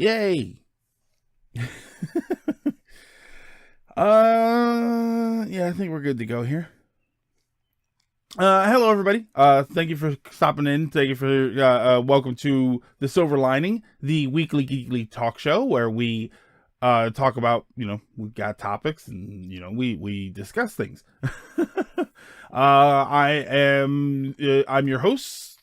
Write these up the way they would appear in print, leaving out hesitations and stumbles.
Yay. Yeah, I think we're good to go here. Hello everybody. Thank you for stopping in. Thank you for welcome to The Silver Lining, the weekly geekly talk show where we talk about, we've got topics and we discuss things. I'm your host,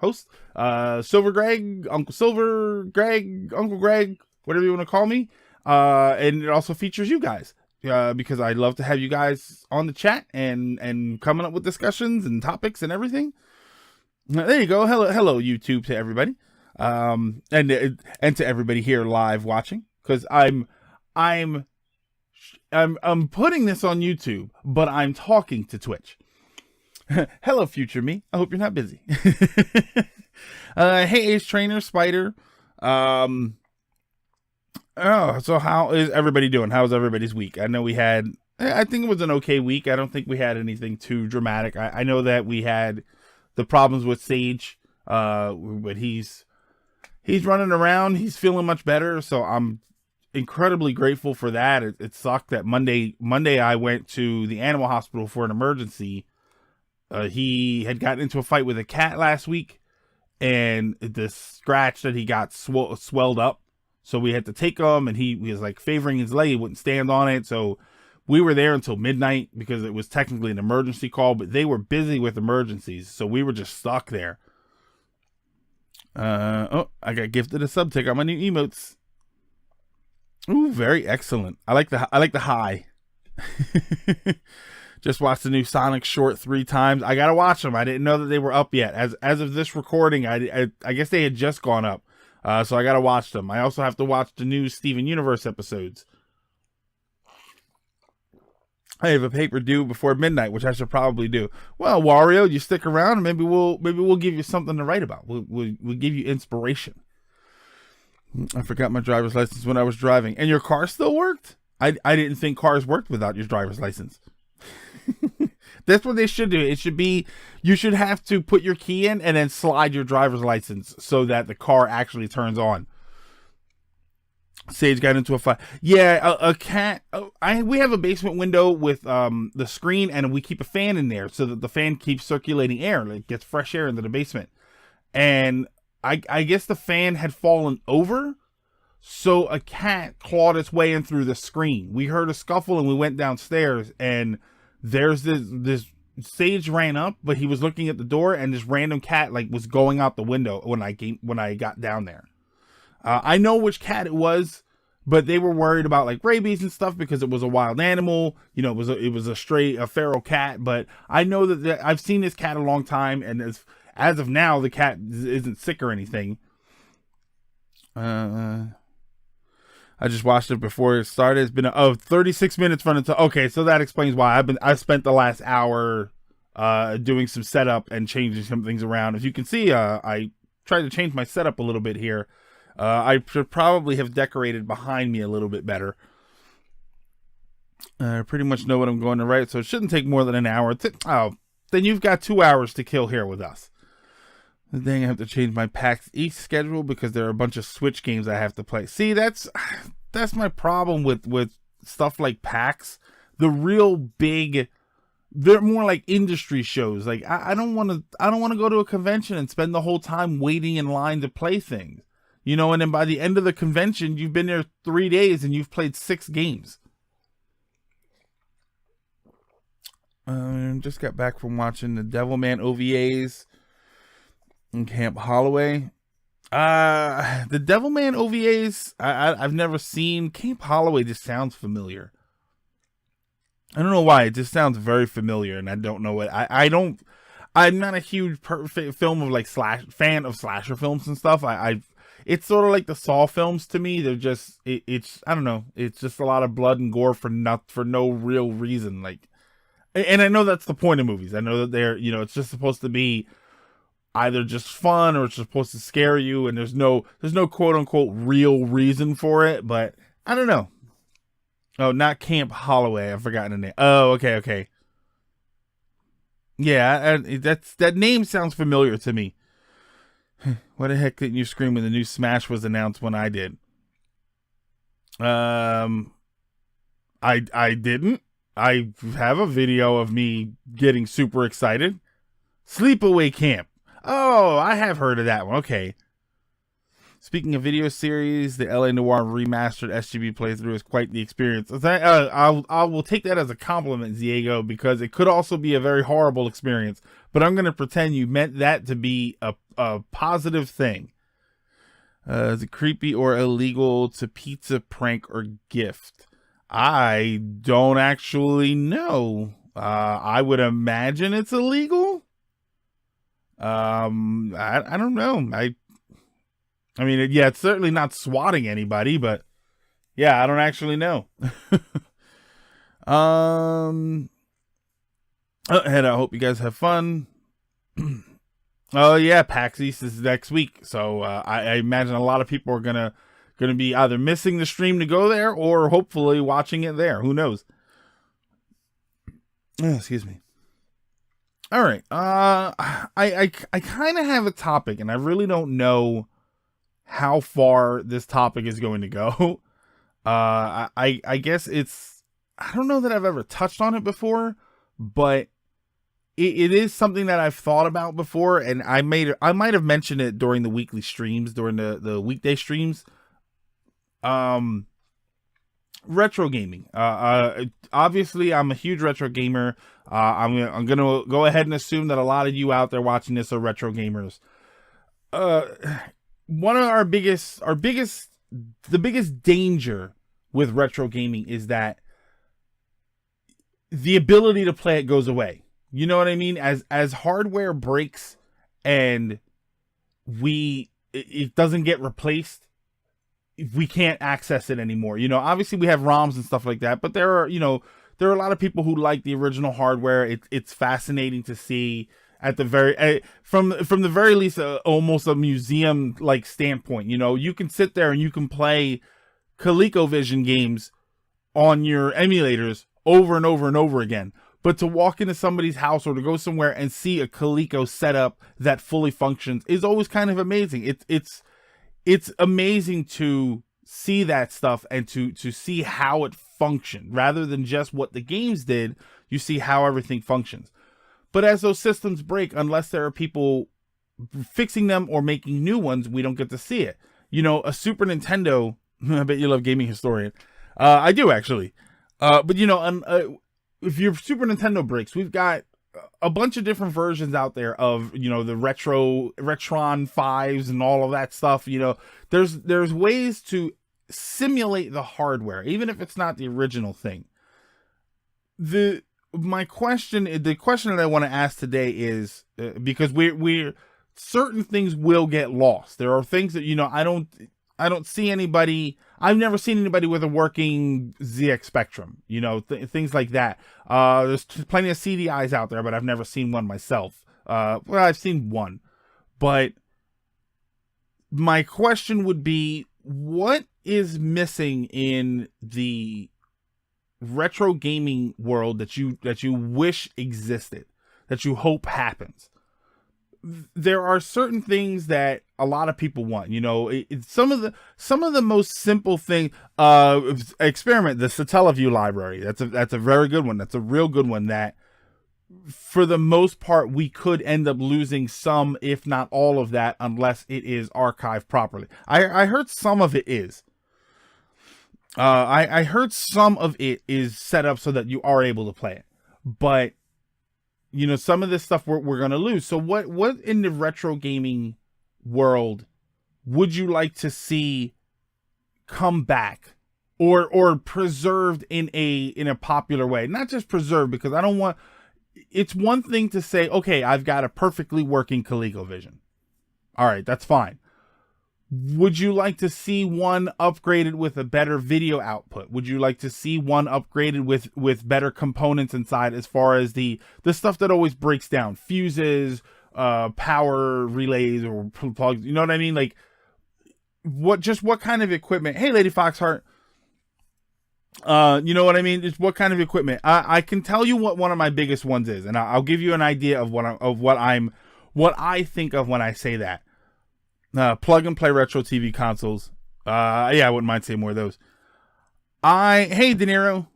Silver Greg, Uncle Silver, Greg, Uncle Greg, whatever you want to call me. And it also features you guys. Because I love to have you guys on the chat and coming up with discussions and topics and everything. There you go. Hello YouTube to everybody. And to everybody here live watching, because I'm putting this on YouTube, but I'm talking to Twitch. Hello future me. I hope you're not busy. Hey Ace Trainer, Spider. Oh, so how is everybody doing? How's everybody's week? I know I think it was an okay week. I don't think we had anything too dramatic. I know that we had the problems with Sage, but he's running around. He's feeling much better, so I'm incredibly grateful for that. It sucked that Monday I went to the animal hospital for an emergency. He had gotten into a fight with a cat last week, and the scratch that he got swelled up. So we had to take him, and he was like favoring his leg. He wouldn't stand on it. So we were there until midnight because it was technically an emergency call, but they were busy with emergencies. So we were just stuck there. I got gifted a sub. Take out my new emotes. Ooh, very excellent. I like the high. Just watched the new Sonic short 3 times. I got to watch them. I didn't know that they were up yet. As of this recording, I guess they had just gone up. So I gotta watch them. I also have to watch the new Steven Universe episodes. I have a paper due before midnight, which I should probably do. Well, Wario, you stick around, and maybe we'll give you something to write about. We'll give you inspiration. I forgot my driver's license when I was driving, and your car still worked. I didn't think cars worked without your driver's license. That's what they should do. It should be, you should have to put your key in and then slide your driver's license so that the car actually turns on. Sage got into a fight. Yeah, a cat. We have a basement window with the screen, and we keep a fan in there so that the fan keeps circulating air. It gets fresh air into the basement. And I guess the fan had fallen over, so a cat clawed its way in through the screen. We heard a scuffle, and we went downstairs, and there's this Sage ran up, but he was looking at the door, and this random cat was going out the window when I got down there. I know which cat it was, but they were worried about rabies and stuff because it was a wild animal. It was a feral cat. But I know that I've seen this cat a long time, and as of now, the cat isn't sick or anything. I just watched it before it started. It's been 36 minutes running to. Okay, so that explains why I spent the last hour doing some setup and changing some things around. As you can see, I tried to change my setup a little bit here. I should probably have decorated behind me a little bit better. I pretty much know what I'm going to write, so it shouldn't take more than an hour. Then you've got 2 hours to kill here with us. Dang, I have to change my PAX East schedule because there are a bunch of Switch games I have to play. See, that's my problem with stuff like PAX. The real big, they're more like industry shows. I don't want to go to a convention and spend the whole time waiting in line to play things. And then by the end of the convention, you've been there 3 days and you've played 6 games. Just got back from watching the Devilman OVAs. In Camp Holloway. The Devilman OVAs, I've never seen. Camp Holloway just sounds familiar. I don't know why. It just sounds very familiar, and I don't know what. I'm not a huge fan of slasher films and stuff. It's sort of like the Saw films to me. They're just, I don't know. It's just a lot of blood and gore for no real reason. And I know that's the point of movies. I know that they're, it's just supposed to be either just fun or it's supposed to scare you, and there's no quote unquote real reason for it, but I don't know. Oh, not Camp Holloway. I've forgotten the name. Oh, okay. Yeah, that name sounds familiar to me. Why the heck didn't you scream when the new Smash was announced when I did? Um, I didn't. I have a video of me getting super excited. Sleepaway Camp. Oh, I have heard of that one. Okay. Speaking of video series, the LA Noire remastered SGB playthrough is quite the experience. I will take that as a compliment, Diego, because it could also be a very horrible experience. But I'm going to pretend you meant that to be a positive thing. Is it creepy or illegal to pizza, prank, or gift? I don't actually know. I would imagine it's illegal. I don't know. I mean, yeah, it's certainly not swatting anybody, but yeah, I don't actually know. And I hope you guys have fun. Oh yeah, PAX East is next week, so I imagine a lot of people are gonna be either missing the stream to go there or hopefully watching it there. Who knows? Oh, excuse me. All right, I kind of have a topic, and I really don't know how far this topic is going to go. I guess I don't know that I've ever touched on it before, but it is something that I've thought about before, and I might have mentioned it during the weekly streams, during the weekday streams. Retro gaming. Obviously I'm a huge retro gamer. I'm gonna go ahead and assume that a lot of you out there watching this are retro gamers. One of the biggest danger with retro gaming is that the ability to play it goes away. You know what I mean? As hardware breaks and it doesn't get replaced, we can't access it anymore. You know, obviously we have ROMs and stuff like that, but there are a lot of people who like the original hardware. It's fascinating to see at the very from the very least almost a museum like standpoint. You know, you can sit there and you can play ColecoVision games on your emulators over and over and over again. But to walk into somebody's house or to go somewhere and see a Coleco setup that fully functions is always kind of amazing. It's amazing to see that stuff and to see how it functioned rather than just what the games did. You see how everything functions. But as those systems break, unless there are people fixing them or making new ones, we don't get to see it. You know, a Super Nintendo, I bet you love Gaming Historian. I do actually. But you know, if your Super Nintendo breaks, we've got a bunch of different versions out there of, you know, the Retron 5s and all of that stuff. You know, there's ways to simulate the hardware, even if it's not the original thing. The question that I want to ask today is because we're certain things will get lost. There are things that, you know, I don't see anybody. I've never seen anybody with a working ZX Spectrum, you know, things like that. There's plenty of CDIs out there, but I've never seen one myself. Well, I've seen one, but my question would be, what is missing in the retro gaming world that you wish existed, that you hope happens? There are certain things that a lot of people want, you know. Some of the most simple thing, experiment, the Satellaview library. That's a very good one. That's a real good one that for the most part we could end up losing some, if not all of that, unless it is archived properly. I heard some of it is. I heard some of it is set up so that you are able to play it, but you know, some of this stuff we're going to lose. So what in the retro gaming world would you like to see come back or preserved in a popular way? Not just preserved, because I don't want, it's one thing to say, okay, I've got a perfectly working ColecoVision. All right, that's fine. Would you like to see one upgraded with a better video output? Would you like to see one upgraded with better components inside, as far as the stuff that always breaks down? Fuses, power relays, or plugs. You know what I mean? Like, what kind of equipment? Hey, Lady Foxheart. You know what I mean? Just what kind of equipment? I can tell you what one of my biggest ones is, and I'll give you an idea of what I think of when I say that. Plug and play retro TV consoles. Yeah, I wouldn't mind seeing more of those. Hey, De Niro,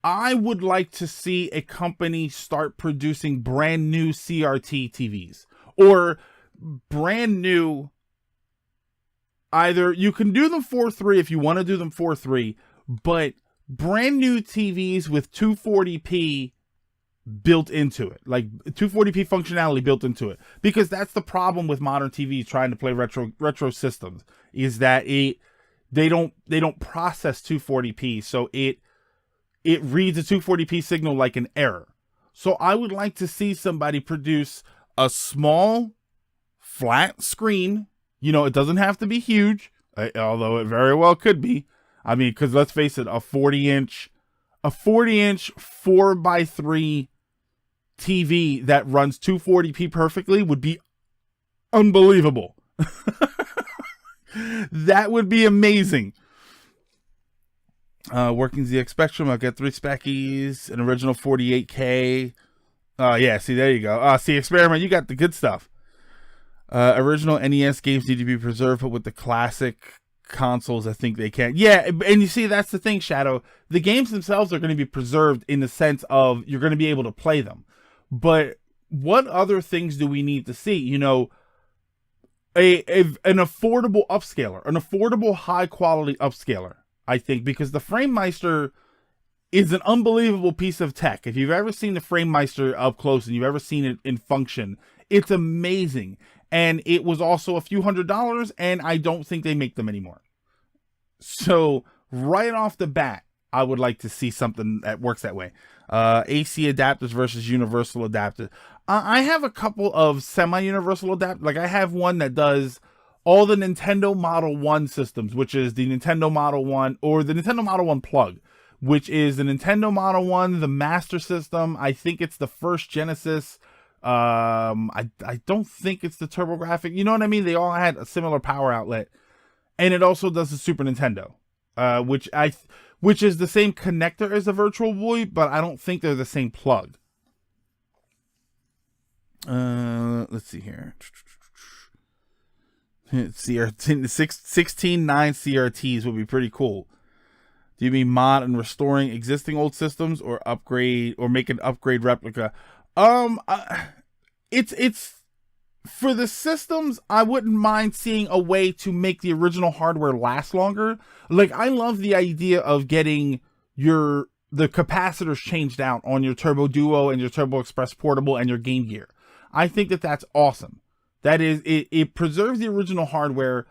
I would like to see a company start producing brand new CRT TVs, or brand new. Either you can do them 4:3 if you want to do them 4:3, but brand new TVs with 240p built into it, like 240p functionality built into it, because that's the problem with modern TVs trying to play retro systems, is that they don't process 240p, so it reads a 240p signal like an error. So I would like to see somebody produce a small flat screen. It doesn't have to be huge, although it very well could be. I mean, because let's face it, a 40-inch 4x3 TV that runs 240p perfectly would be unbelievable. That would be amazing. Working ZX Spectrum, I'll get 3 speckies, an original 48K. Yeah, see, there you go. See, Experiment, you got the good stuff. Original NES games need to be preserved, but with the classic consoles, I think they can. Yeah, and you see, that's the thing, Shadow. The games themselves are going to be preserved in the sense of you're going to be able to play them. But what other things do we need to see? An affordable upscaler, an affordable high-quality upscaler, I think, because the FrameMeister is an unbelievable piece of tech. If you've ever seen the FrameMeister up close and you've ever seen it in function, it's amazing. And it was also a few $100s, and I don't think they make them anymore. So right off the bat, I would like to see something that works that way. AC adapters versus universal adapters. I have a couple of semi-universal adapters. Like I have one that does all the Nintendo Model 1 systems, which is the Nintendo Model 1 or the Nintendo Model 1 plug, which is the Nintendo Model 1, the Master System. I think it's the first Genesis. I don't think it's the TurboGrafx. You know what I mean? They all had a similar power outlet, and it also does the Super Nintendo, which is the same connector as the Virtual Boy, but I don't think they're the same plug. Let's see here. CRT 16.9 CRTs would be pretty cool. Do you mean mod and restoring existing old systems, or upgrade, or make an upgrade replica? It's for the systems. I wouldn't mind seeing a way to make the original hardware last longer. Like I love the idea of getting the capacitors changed out on your Turbo Duo and your Turbo Express Portable and your Game Gear. I think that's awesome. That is, it preserves the original hardware.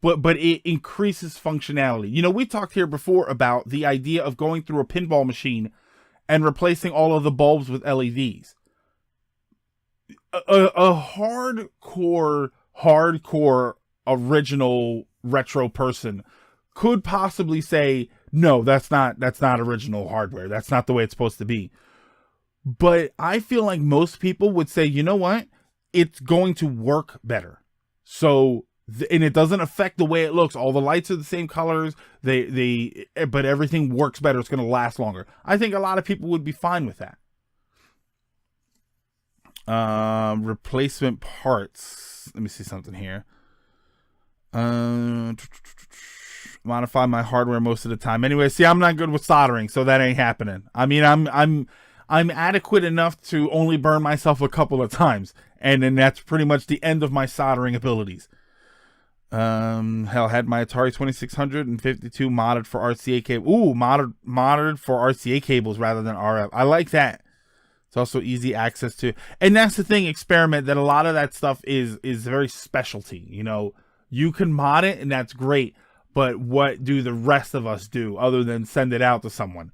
But it increases functionality. We talked here before about the idea of going through a pinball machine and replacing all of the bulbs with LEDs. A hardcore original retro person could possibly say, no, that's not original hardware. That's not the way it's supposed to be. But I feel like most people would say, you know what? It's going to work better. So, and it doesn't affect the way it looks. All the lights are the same colors. But everything works better. It's going to last longer. I think a lot of people would be fine with that. Replacement parts. Let me see something here. Modify my hardware most of the time. Anyway, see, I'm not good with soldering, so that ain't happening. I mean, I'm adequate enough to only burn myself a couple of times, and then that's pretty much the end of my soldering abilities. Hell, had my Atari 2600 and 52 modded for RCA cable. Ooh, modded for RCA cables rather than RF. I like that. It's also easy access to, and that's the thing, Experiment, that a lot of that stuff is very specialty. You can mod it, and that's great, but what do the rest of us do other than send it out to someone?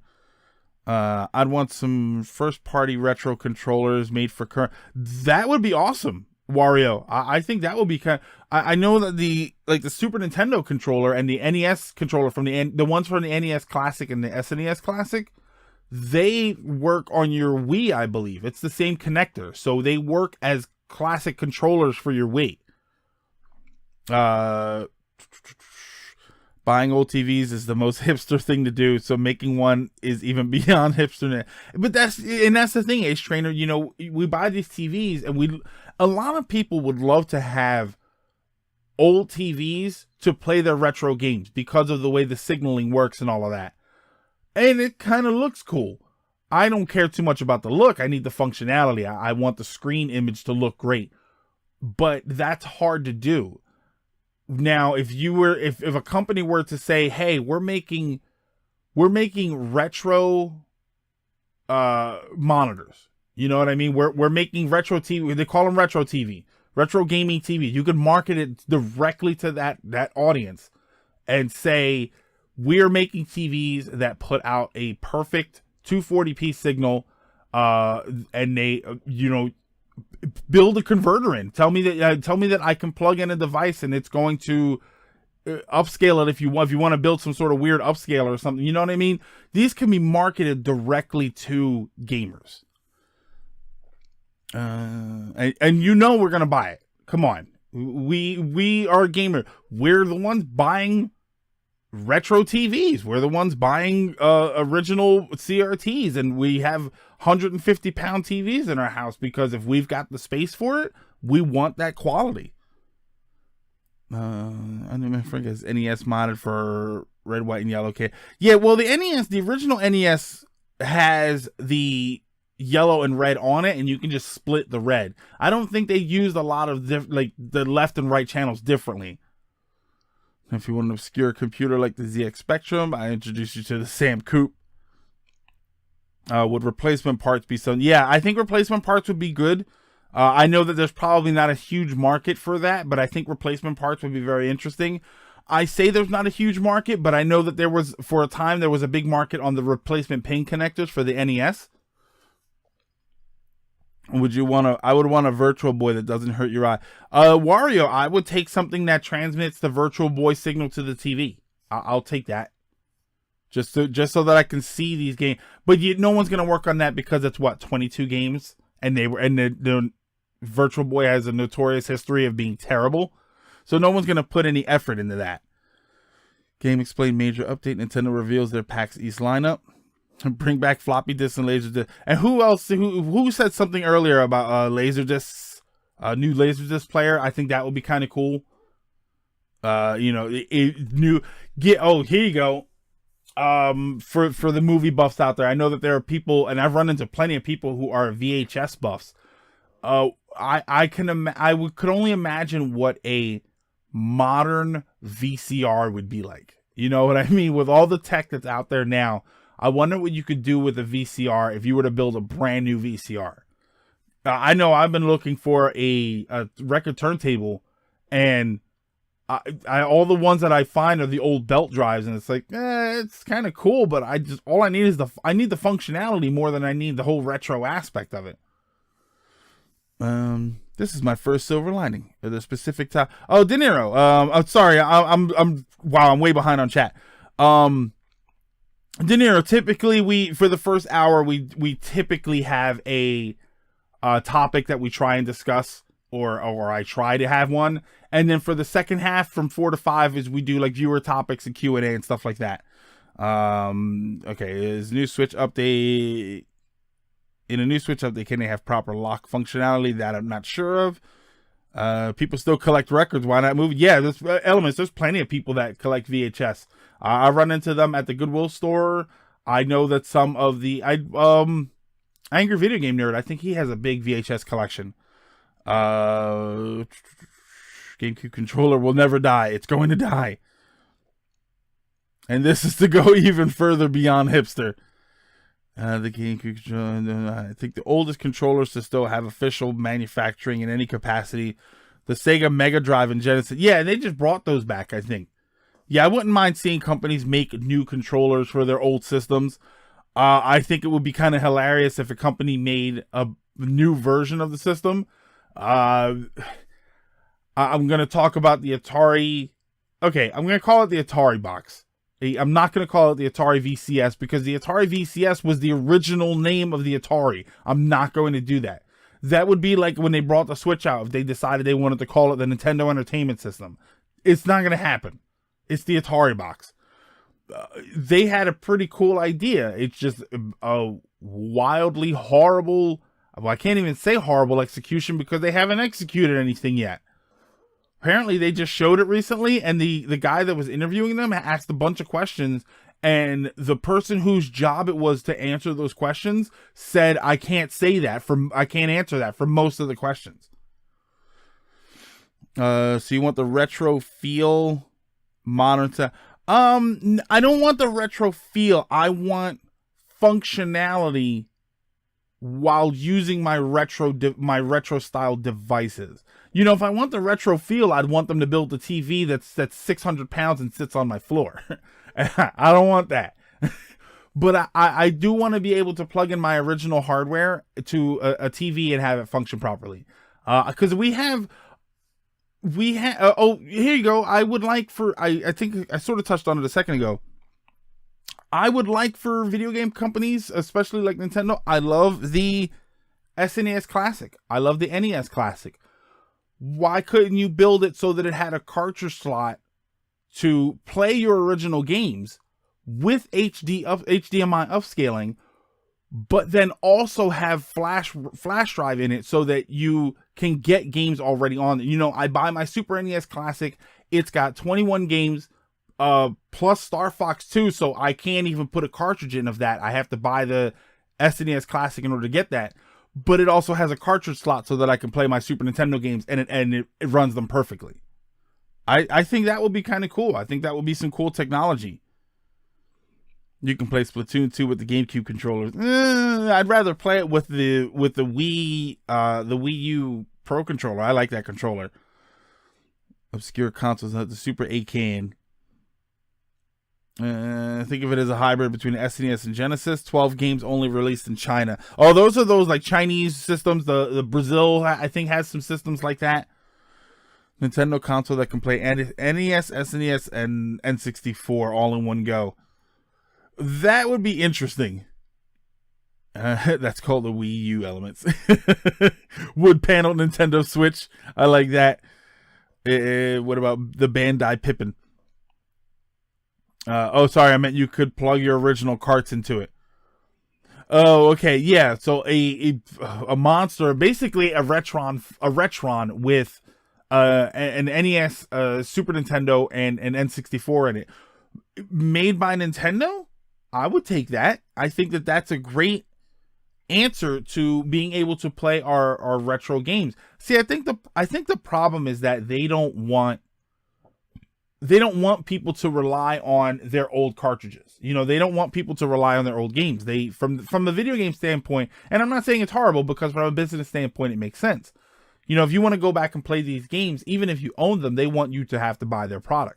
I'd want some first-party retro controllers made for current. That would be awesome, Wario. I think that would be kind of, I know that the Super Nintendo controller and the NES controller from the ones from the NES Classic and the SNES Classic, they work on your Wii, I believe. It's the same connector, so they work as classic controllers for your Wii. Buying old TVs is the most hipster thing to do, so making one is even beyond hipster. But that's the thing, Ace Trainer. We buy these TVs, and a lot of people would love to have old TVs to play their retro games because of the way the signaling works and all of that. And it kind of looks cool. I don't care too much about the look. I need the functionality. I want the screen image to look great. But that's hard to do. Now, if a company were to say, "Hey, we're making retro monitors." You know what I mean? We're making retro TV. They call them retro TV, retro gaming TV. You can market it directly to that audience and say, "We're making TVs that put out a perfect 240p signal, and they, build a converter in. Tell me that I can plug in a device and it's going to upscale it if you want to build some sort of weird upscaler or something." You know what I mean? These can be marketed directly to gamers. And we're gonna buy it. Come on, we are a gamer. We're the ones buying retro TVs. We're the ones buying original CRTs, and we have 150-pound TVs in our house because if we've got the space for it, we want that quality. I know my friend has NES modded for red, white, and yellow. Okay, yeah. Well, the original NES has the yellow and red on it, and you can just split the red. I don't think they used a lot of the left and right channels differently. If you want an obscure computer like the ZX Spectrum, I introduce you to the Sam Coupe. Would replacement parts be some? Yeah, I think replacement parts would be good. I know that there's probably not a huge market for that, but I think replacement parts would be very interesting. I say there's not a huge market, but I know that for a time, there was a big market on the replacement pin connectors for the NES. I would want a Virtual Boy that doesn't hurt your eye. Wario, I would take something that transmits the Virtual Boy signal to the TV. I'll take that. Just so that I can see these games. But no one's going to work on that because it's 22 games, and the Virtual Boy has a notorious history of being terrible. So no one's going to put any effort into that. Game Explain major update. Nintendo reveals their PAX East lineup. Bring back floppy disks and laser discs. And who else? Who said something earlier about laser discs? New laser disc player. I think that would be kind of cool. Here you go. For the movie buffs out there, I know that there are people, and I've run into plenty of people who are VHS buffs. I could only imagine what a modern VCR would be like. You know what I mean? With all the tech that's out there now, I wonder what you could do with a VCR if you were to build a brand new VCR. I know I've been looking for a record turntable, and all the ones that I find are the old belt drives, and it's like, it's kind of cool, but all I need is I need the functionality more than I need the whole retro aspect of it. This is my first silver lining of the specific time. Oh, De Niro. I'm sorry. I'm way behind on chat. De Niro, typically for the first hour, we typically have a topic that we try and discuss, or I try to have one. And then for the second half, from 4 to 5, is we do like viewer topics and Q&A and stuff like that. Okay, is new Switch update. In a new Switch update, can they have proper lock functionality? That I'm not sure of. People still collect records. Why not move? Yeah, there's elements. There's plenty of people that collect VHS. I run into them at the Goodwill store. I know that some of the Angry Video Game Nerd, I think he has a big VHS collection. GameCube controller will never die. It's going to die. And this is to go even further beyond hipster. The GameCube controller, I think the oldest controllers to still have official manufacturing in any capacity. The Sega Mega Drive and Genesis. Yeah, they just brought those back, I think. Yeah, I wouldn't mind seeing companies make new controllers for their old systems. I think it would be kind of hilarious if a company made a new version of the system. I'm going to talk about the Atari. Okay, I'm going to call it the Atari box. I'm not going to call it the Atari VCS because the Atari VCS was the original name of the Atari. I'm not going to do that. That would be like when they brought the Switch out, if they decided they wanted to call it the Nintendo Entertainment System. It's not going to happen. It's the Atari box. They had a pretty cool idea. It's just a wildly horrible, well, I can't even say horrible execution because they haven't executed anything yet. Apparently, they just showed it recently, and the guy that was interviewing them asked a bunch of questions, and the person whose job it was to answer those questions said, I can't answer that for most of the questions. So you want the retro feel, modern stuff? I don't want the retro feel. I want functionality while using my retro style devices. You know, if I want the retro feel, I'd want them to build a TV that's 600 pounds and sits on my floor. I don't want that. But I do want to be able to plug in my original hardware to a TV and have it function properly. Because here you go. I would like I think I sort of touched on it a second ago. I would like for video game companies, especially like Nintendo. I love the SNES Classic. I love the NES Classic. Why couldn't you build it so that it had a cartridge slot to play your original games with HDMI upscaling, but then also have flash drive in it so that you can get games already on. You know, I buy my Super NES Classic. It's got 21 games plus Star Fox 2, so I can't even put a cartridge in of that. I have to buy the SNES Classic in order to get that. But it also has a cartridge slot so that I can play my Super Nintendo games, and it runs them perfectly. I think that would be kind of cool. I think that would be some cool technology. You can play Splatoon 2 with the GameCube controllers. I'd rather play it with the Wii U Pro controller. I like that controller. Obscure consoles, the Super A-Can. Think of it as a hybrid between SNES and Genesis. 12 games only released in China. Oh, those are those like Chinese systems. The Brazil, I think, has some systems like that. Nintendo console that can play NES, SNES, and N64 all in one go. That would be interesting. That's called the Wii U elements. Wood panel Nintendo Switch. I like that. What about the Bandai Pippin? Sorry, I meant you could plug your original carts into it. Oh, okay, yeah. So a monster, basically a Retron with an NES, Super Nintendo, and an N64 in it, made by Nintendo. I would take that. I think that that's a great answer to being able to play our retro games. See, I think the problem is that they don't want people to rely on their old cartridges. You know, they don't want people to rely on their old games. They, from a video game standpoint, and I'm not saying it's horrible, because from a business standpoint, it makes sense. You know, if you want to go back and play these games, even if you own them, they want you to have to buy their product.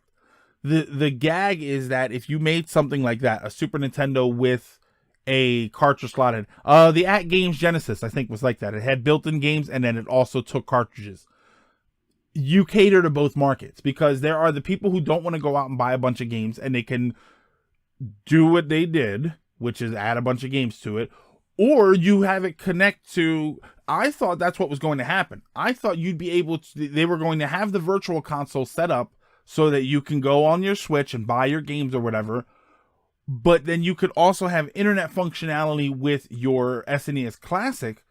The gag is that if you made something like that, a Super Nintendo with a cartridge slot in, the At Games Genesis, I think, was like that. It had built-in games, and then it also took cartridges. You cater to both markets, because there are the people who don't want to go out and buy a bunch of games, and they can do what they did, which is add a bunch of games to it, or you have it connect to. I thought that's what was going to happen. I thought you'd be able to, they were going to have the virtual console set up so that you can go on your Switch and buy your games or whatever, but then you could also have internet functionality with your SNES Classic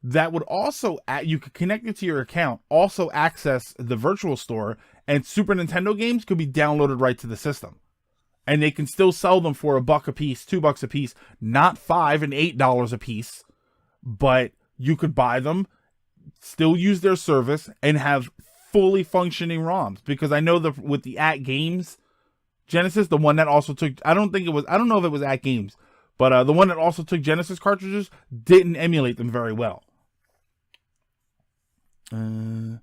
that would also, you could connect it to your account, also access the virtual store, and Super Nintendo games could be downloaded right to the system. And they can still sell them for $1 a piece, $2 a piece, not $5 and $8 a piece, but you could buy them, still use their service, and have fully functioning ROMs. Because I know that with the At Games Genesis, the one that also took, I don't know if it was At Games, but the one that also took Genesis cartridges didn't emulate them very well. The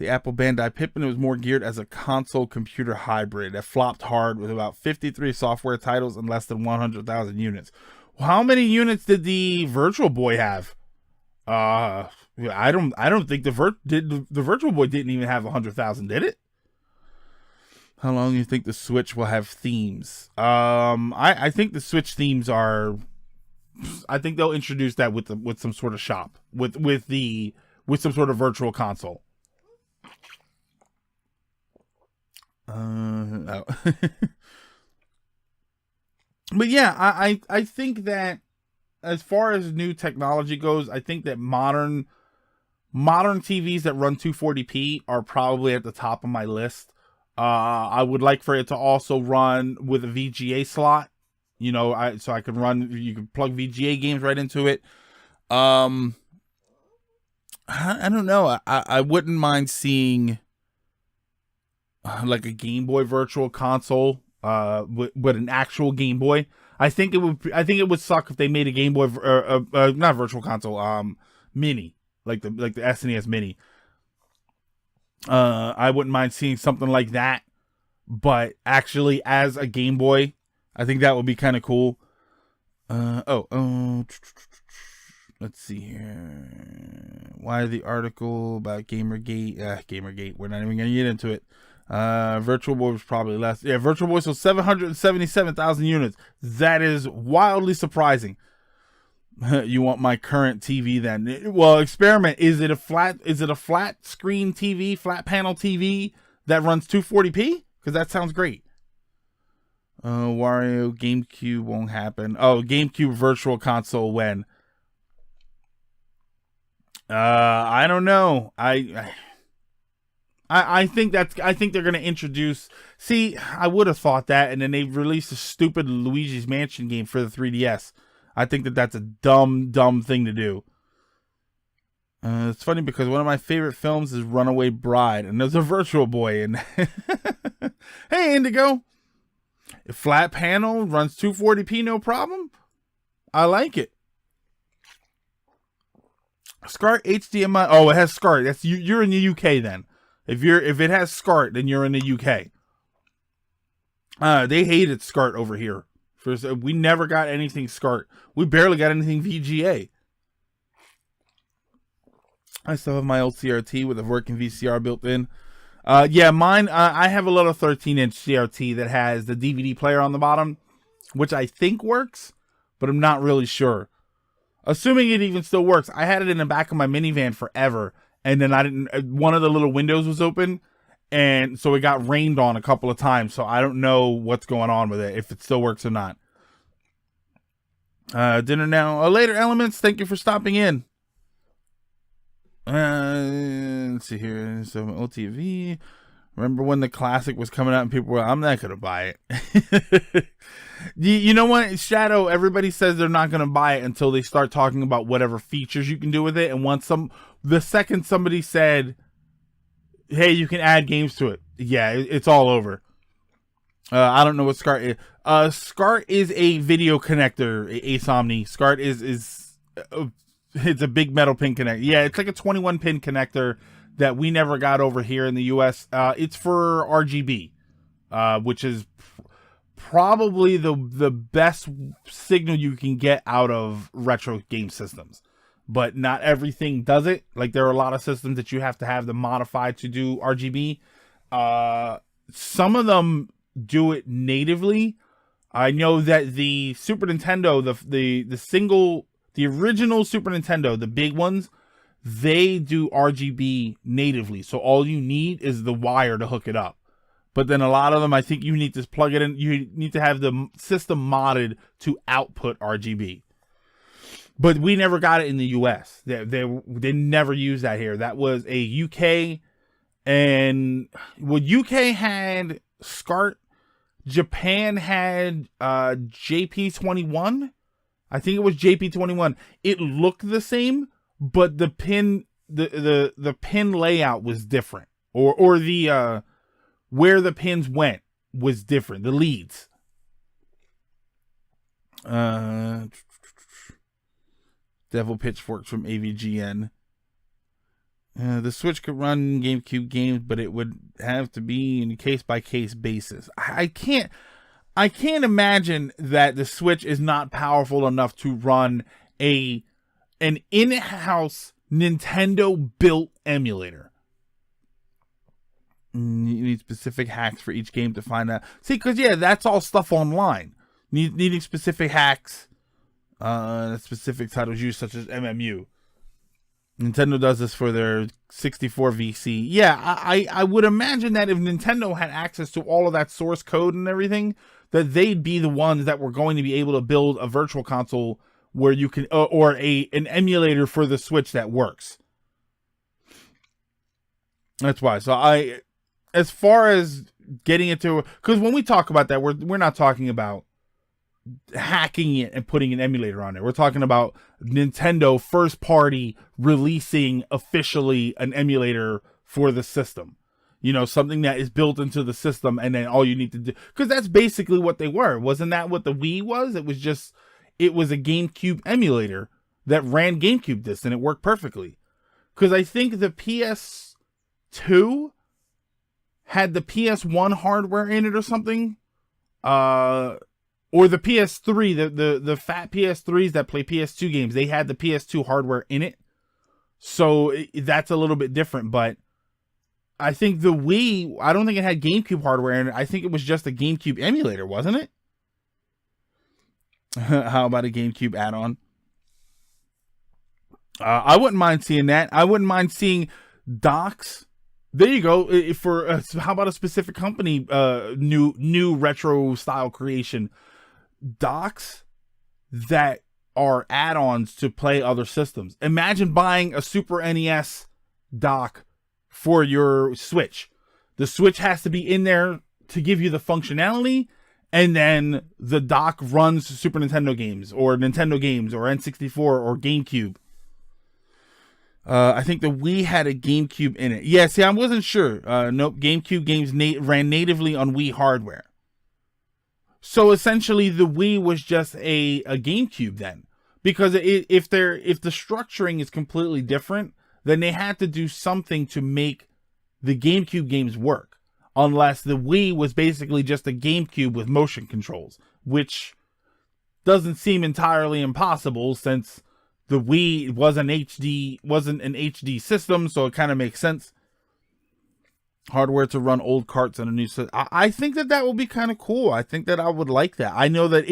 Apple Bandai Pippin was more geared as a console computer hybrid that flopped hard with about 53 software titles and less than 100,000 units. Well, how many units did the Virtual Boy have? I don't think the Virtual Boy didn't even have 100,000, did it? How long do you think the Switch will have themes? I think the Switch themes are, I think they'll introduce that with some sort of shop, with some sort of virtual console. No. But yeah, I think that as far as new technology goes, I think that modern modern TVs that run 240p are probably at the top of my list. I would like for it to also run with a VGA slot, so I could run. You could plug VGA games right into it. I don't know. I wouldn't mind seeing like a Game Boy Virtual Console, with an actual Game Boy. I think it would suck if they made a Game Boy, not Virtual Console, Mini, like the SNES Mini. I wouldn't mind seeing something like that, but actually as a Game Boy, I think that would be kind of cool. Let's see here. Why the article about Gamergate? Gamergate. We're not even gonna get into it. Virtual Boy was probably less. Yeah, Virtual Boy sold 777,000 units. That is wildly surprising. You want my current TV then? Well, experiment. Is it a flat screen TV, flat panel TV that runs 240p? Because that sounds great. Wario GameCube won't happen. Oh, GameCube Virtual Console when? I don't know. I think they're gonna introduce. See, I would have thought that, and then they released a stupid Luigi's Mansion game for the 3DS. I think that's a dumb thing to do. It's funny because one of my favorite films is Runaway Bride, and there's a Virtual Boy in. Hey, Indigo. Flat panel runs 240p, no problem. I like it. SCART HDMI. Oh, it has SCART. That's you're in the UK then. If it has SCART, then you're in the UK. They hated SCART over here. We never got anything SCART. We barely got anything VGA. I still have my old CRT with a working VCR built in. Yeah, mine. I have a little 13-inch CRT that has the DVD player on the bottom, which I think works, but I'm not really sure. Assuming it even still works. I had it in the back of my minivan forever, and then one of the little windows was open, and so it got rained on a couple of times, so I don't know what's going on with it, if it still works or not. Dinner now. Later, Elements. Thank you for stopping in. Let's see here. So, OTV. Remember when the classic was coming out and people were, I'm not going to buy it. You know what, Shadow, everybody says they're not going to buy it until they start talking about whatever features you can do with it. And the second somebody said, hey, you can add games to it. Yeah, it's all over. I don't know what SCART is. SCART is a video connector, Ace Omni. SCART is it's a big metal pin connector. Yeah, it's like a 21 pin connector that we never got over here in the US. It's for RGB, which is probably the best signal you can get out of retro game systems. But not everything does it. Like, there are a lot of systems that you have to have them modified to do RGB. Some of them do it natively. I know that the Super Nintendo, the original Super Nintendo, the big ones, they do RGB natively. So all you need is the wire to hook it up. But then a lot of them, I think you need to plug it in. You need to have the system modded to output RGB. But we never got it in the US. They never used that here. That was a UK, and UK had SCART. Japan had JP21. I think it was JP21. It looked the same, but the pin the pin layout was different, or the where the pins went was different. The leads. Devil Pitchforks from AVGN. The Switch could run GameCube games, but it would have to be in a case-by-case basis. I can't imagine that the Switch is not powerful enough to run an in-house Nintendo-built emulator. You need specific hacks for each game to find out. See, because, yeah, that's all stuff online. Needing specific hacks. Specific titles used, such as MMU. Nintendo does this for their 64 VC. Yeah, I would imagine that if Nintendo had access to all of that source code and everything, that they'd be the ones that were going to be able to build a virtual console where you can, or an emulator for the Switch that works. That's why. So as far as getting into, because when we talk about that, we're not talking about hacking it and putting an emulator on it. We're talking about Nintendo first party releasing officially an emulator for the system. You know, something that is built into the system, and then all you need to do, because that's basically what they were. Wasn't that what the Wii was? It was a GameCube emulator that ran GameCube discs, and it worked perfectly. Because I think the PS2 had the PS1 hardware in it or something. Or the PS3, the fat PS3s that play PS2 games, they had the PS2 hardware in it. So that's a little bit different, but I think the Wii, I don't think it had GameCube hardware in it. I think it was just a GameCube emulator, wasn't it? How about a GameCube add-on? I wouldn't mind seeing that. I wouldn't mind seeing docks. There you go. For how about a specific company, new retro style creation, docks that are add-ons to play other systems. Imagine buying a Super NES dock for your Switch. The Switch has to be in there to give you the functionality, and then the dock runs Super Nintendo games or Nintendo games or N64 or GameCube. I think the Wii had a GameCube in it. Yeah, see, I wasn't sure. Nope, GameCube games ran natively on Wii hardware. So essentially, the Wii was just a GameCube then, because if the structuring is completely different, then they had to do something to make the GameCube games work. Unless the Wii was basically just a GameCube with motion controls, which doesn't seem entirely impossible since the Wii wasn't an HD system, so it kind of makes sense. Hardware to run old carts on a new system. I think that will be kind of cool. I think that I would like that. I know that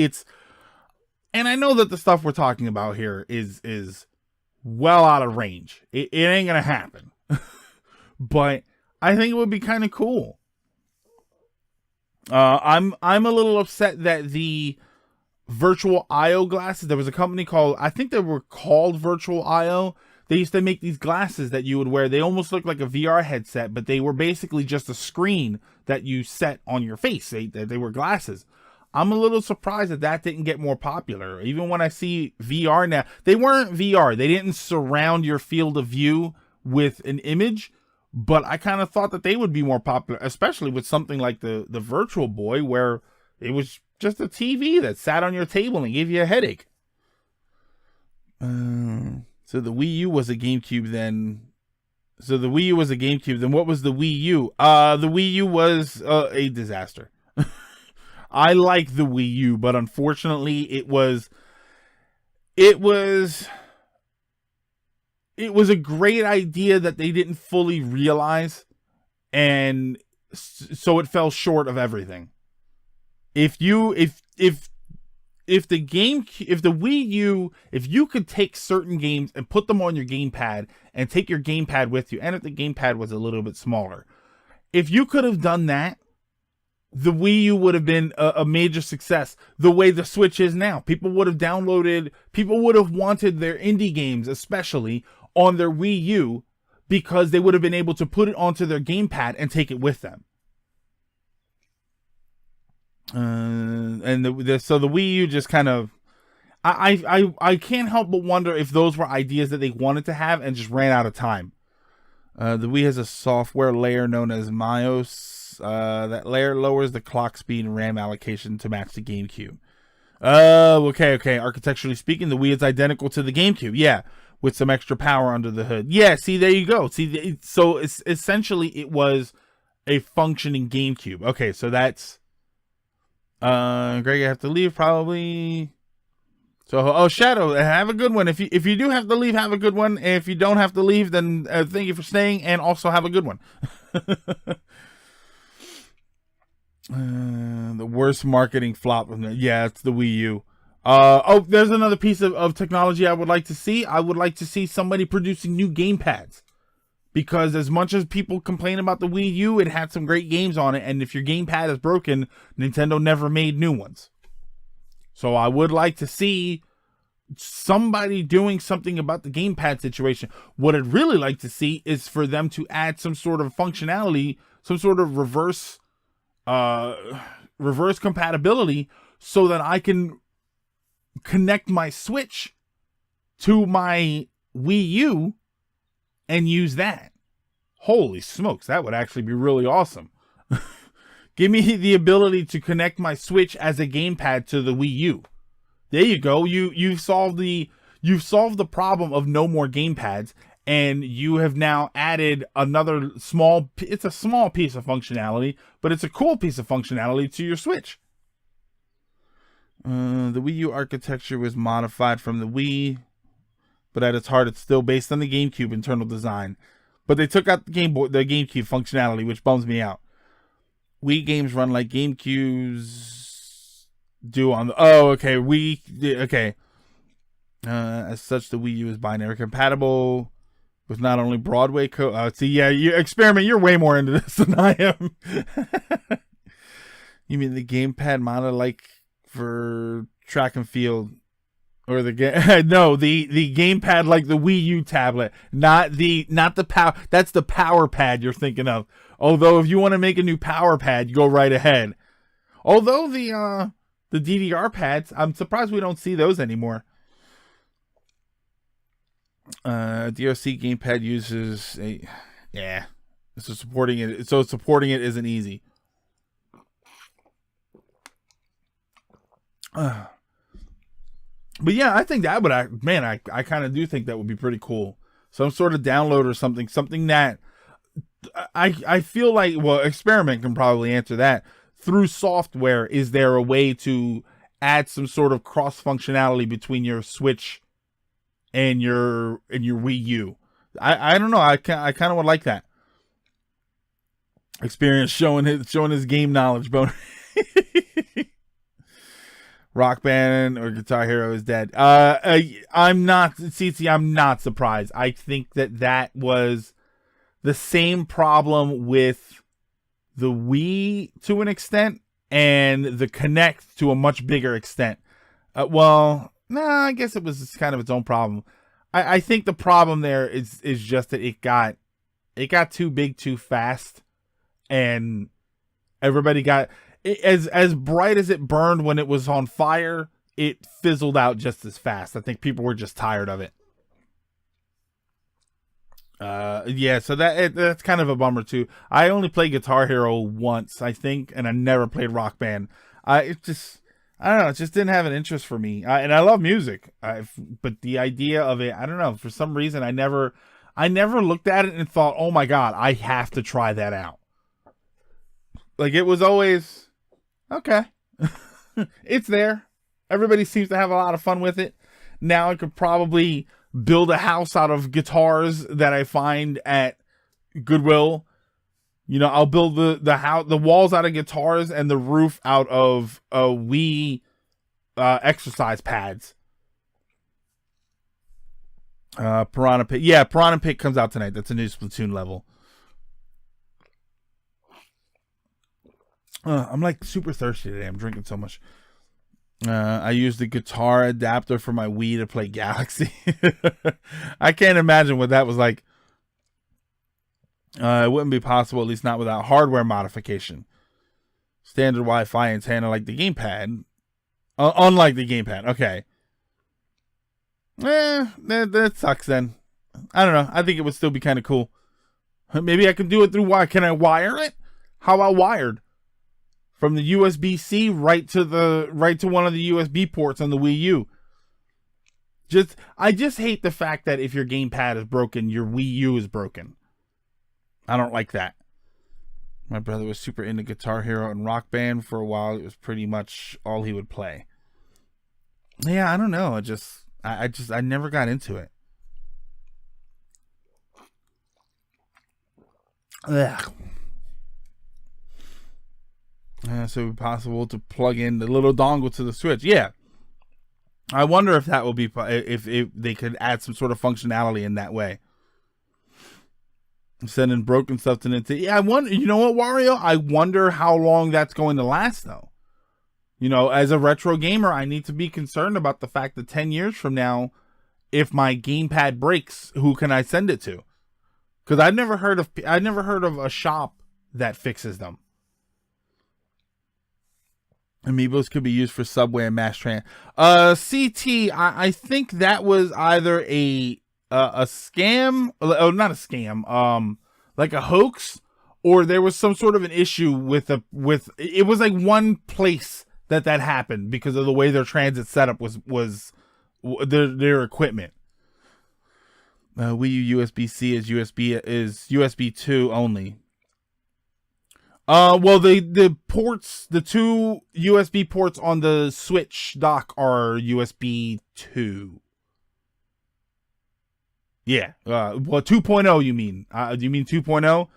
I know that the stuff we're talking about here is well out of range. It ain't gonna happen. But I think it would be kind of cool. I'm a little upset that the Virtual IO glasses, there was a company called, I think they were called Virtual IO. They used to make these glasses that you would wear. They almost looked like a VR headset, but they were basically just a screen that you set on your face. They were glasses. I'm a little surprised that didn't get more popular. Even when I see VR now, they weren't VR. They didn't surround your field of view with an image, but I kind of thought that they would be more popular, especially with something like the Virtual Boy, where it was just a TV that sat on your table and gave you a headache. So the Wii U was a GameCube then. So the Wii U was a GameCube. Then what was the Wii U? The Wii U was a disaster. I like the Wii U, but unfortunately it was a great idea that they didn't fully realize, and so it fell short of everything. If the Wii U, if you could take certain games and put them on your gamepad and take your gamepad with you, and if the gamepad was a little bit smaller, if you could have done that, the Wii U would have been a major success. The way the Switch is now, people would have wanted their indie games, especially on their Wii U, because they would have been able to put it onto their gamepad and take it with them. So the Wii U just kind of, I can't help but wonder if those were ideas that they wanted to have and just ran out of time. The Wii has a software layer known as MIOS. That layer lowers the clock speed and RAM allocation to match the GameCube. Okay. Architecturally speaking, the Wii is identical to the GameCube. Yeah, with some extra power under the hood. Yeah, see, there you go. See, so it's essentially it was a functioning GameCube. Okay, so that's Greg, I have to leave probably. So, Shadow, have a good one. If you do have to leave, have a good one. And if you don't have to leave, then thank you for staying, and also have a good one. The worst marketing flop. Yeah, it's the Wii U. There's another piece of technology I would like to see. I would like to see somebody producing new gamepads. Because as much as people complain about the Wii U, it had some great games on it. And if your gamepad is broken, Nintendo never made new ones. So I would like to see somebody doing something about the gamepad situation. What I'd really like to see is for them to add some sort of functionality, some sort of reverse compatibility, so that I can connect my Switch to my Wii U and use that. Holy smokes, that would actually be really awesome. Give me the ability to connect my Switch as a gamepad to the Wii U. There you go. You've solved the problem of no more gamepads, and you have now added another small. It's a small piece of functionality, but it's a cool piece of functionality to your Switch. The Wii U architecture was modified from the Wii, but at its heart, it's still based on the GameCube internal design. But they took out the GameCube functionality, which bums me out. Wii games run like GameCube's do on the... Oh, okay. Okay. As such, the Wii U is binary compatible with not only Broadway code... see, yeah, you Experiment, you're way more into this than I am. You mean the gamepad model like for track and field? Or the no, the gamepad like the Wii U tablet, not the power. That's the power pad you're thinking of. Although if you want to make a new power pad, go right ahead. Although the DDR pads, I'm surprised we don't see those anymore. DRC gamepad uses so supporting it isn't easy. But yeah, I think that would, I kind of do think that would be pretty cool. Some sort of download or something that I feel like, well, Experiment can probably answer that. Through software, is there a way to add some sort of cross functionality between your Switch and your Wii U? I don't know. I kind of would like that. Experience showing his game knowledge, bone. Rock Band or Guitar Hero is dead. I'm not surprised. I think that was the same problem with the Wii to an extent and the Kinect to a much bigger extent. I guess it was kind of its own problem. I think the problem there is just that it got too big too fast, and everybody got... As bright as it burned when it was on fire, it fizzled out just as fast. I think people were just tired of it. So that's kind of a bummer too. I only played Guitar Hero once, I think, and I never played Rock Band. I don't know, it just didn't have an interest for me. And I love music, but the idea of it, I don't know, for some reason I never looked at it and thought, oh my god, I have to try that out. Like, it was always... Okay. It's there. Everybody seems to have a lot of fun with it. Now I could probably build a house out of guitars that I find at Goodwill. You know, I'll build the walls out of guitars and the roof out of Wii exercise pads. Piranha Pit. Yeah, Piranha Pit comes out tonight. That's a new Splatoon level. I'm like super thirsty today. I'm drinking so much. I used the guitar adapter for my Wii to play Galaxy. I can't imagine what that was like. It wouldn't be possible, at least not without hardware modification. Standard Wi-Fi antenna like the gamepad. Unlike the gamepad. Okay. That sucks then. I don't know. I think it would still be kind of cool. Maybe I can do it through wire. Can I wire it? How about wired? From the USB-C right to one of the USB ports on the Wii U. I just hate the fact that if your gamepad is broken, your Wii U is broken. I don't like that. My brother was super into Guitar Hero and Rock Band for a while. It was pretty much all he would play. Yeah, I don't know. I never got into it. Ugh. So it would be possible to plug in the little dongle to the Switch. Yeah. I wonder if that will be, if they could add some sort of functionality in that way. Sending broken stuff to Nintendo. Yeah, I wonder, you know what, Wario? I wonder how long that's going to last, though. You know, as a retro gamer, I need to be concerned about the fact that 10 years from now, if my gamepad breaks, who can I send it to? Because I've never heard of a shop that fixes them. Amiibos could be used for subway and mass train. CT, I think that was either a scam, oh, not a scam, like a hoax, or there was some sort of an issue with it was like one place that happened because of the way their transit setup was their equipment. Wii U USB-C is USB 2 only. Well, the ports, the two USB ports on the Switch dock are USB 2. Yeah. Well, 2.0 you mean? Do you mean 2.0?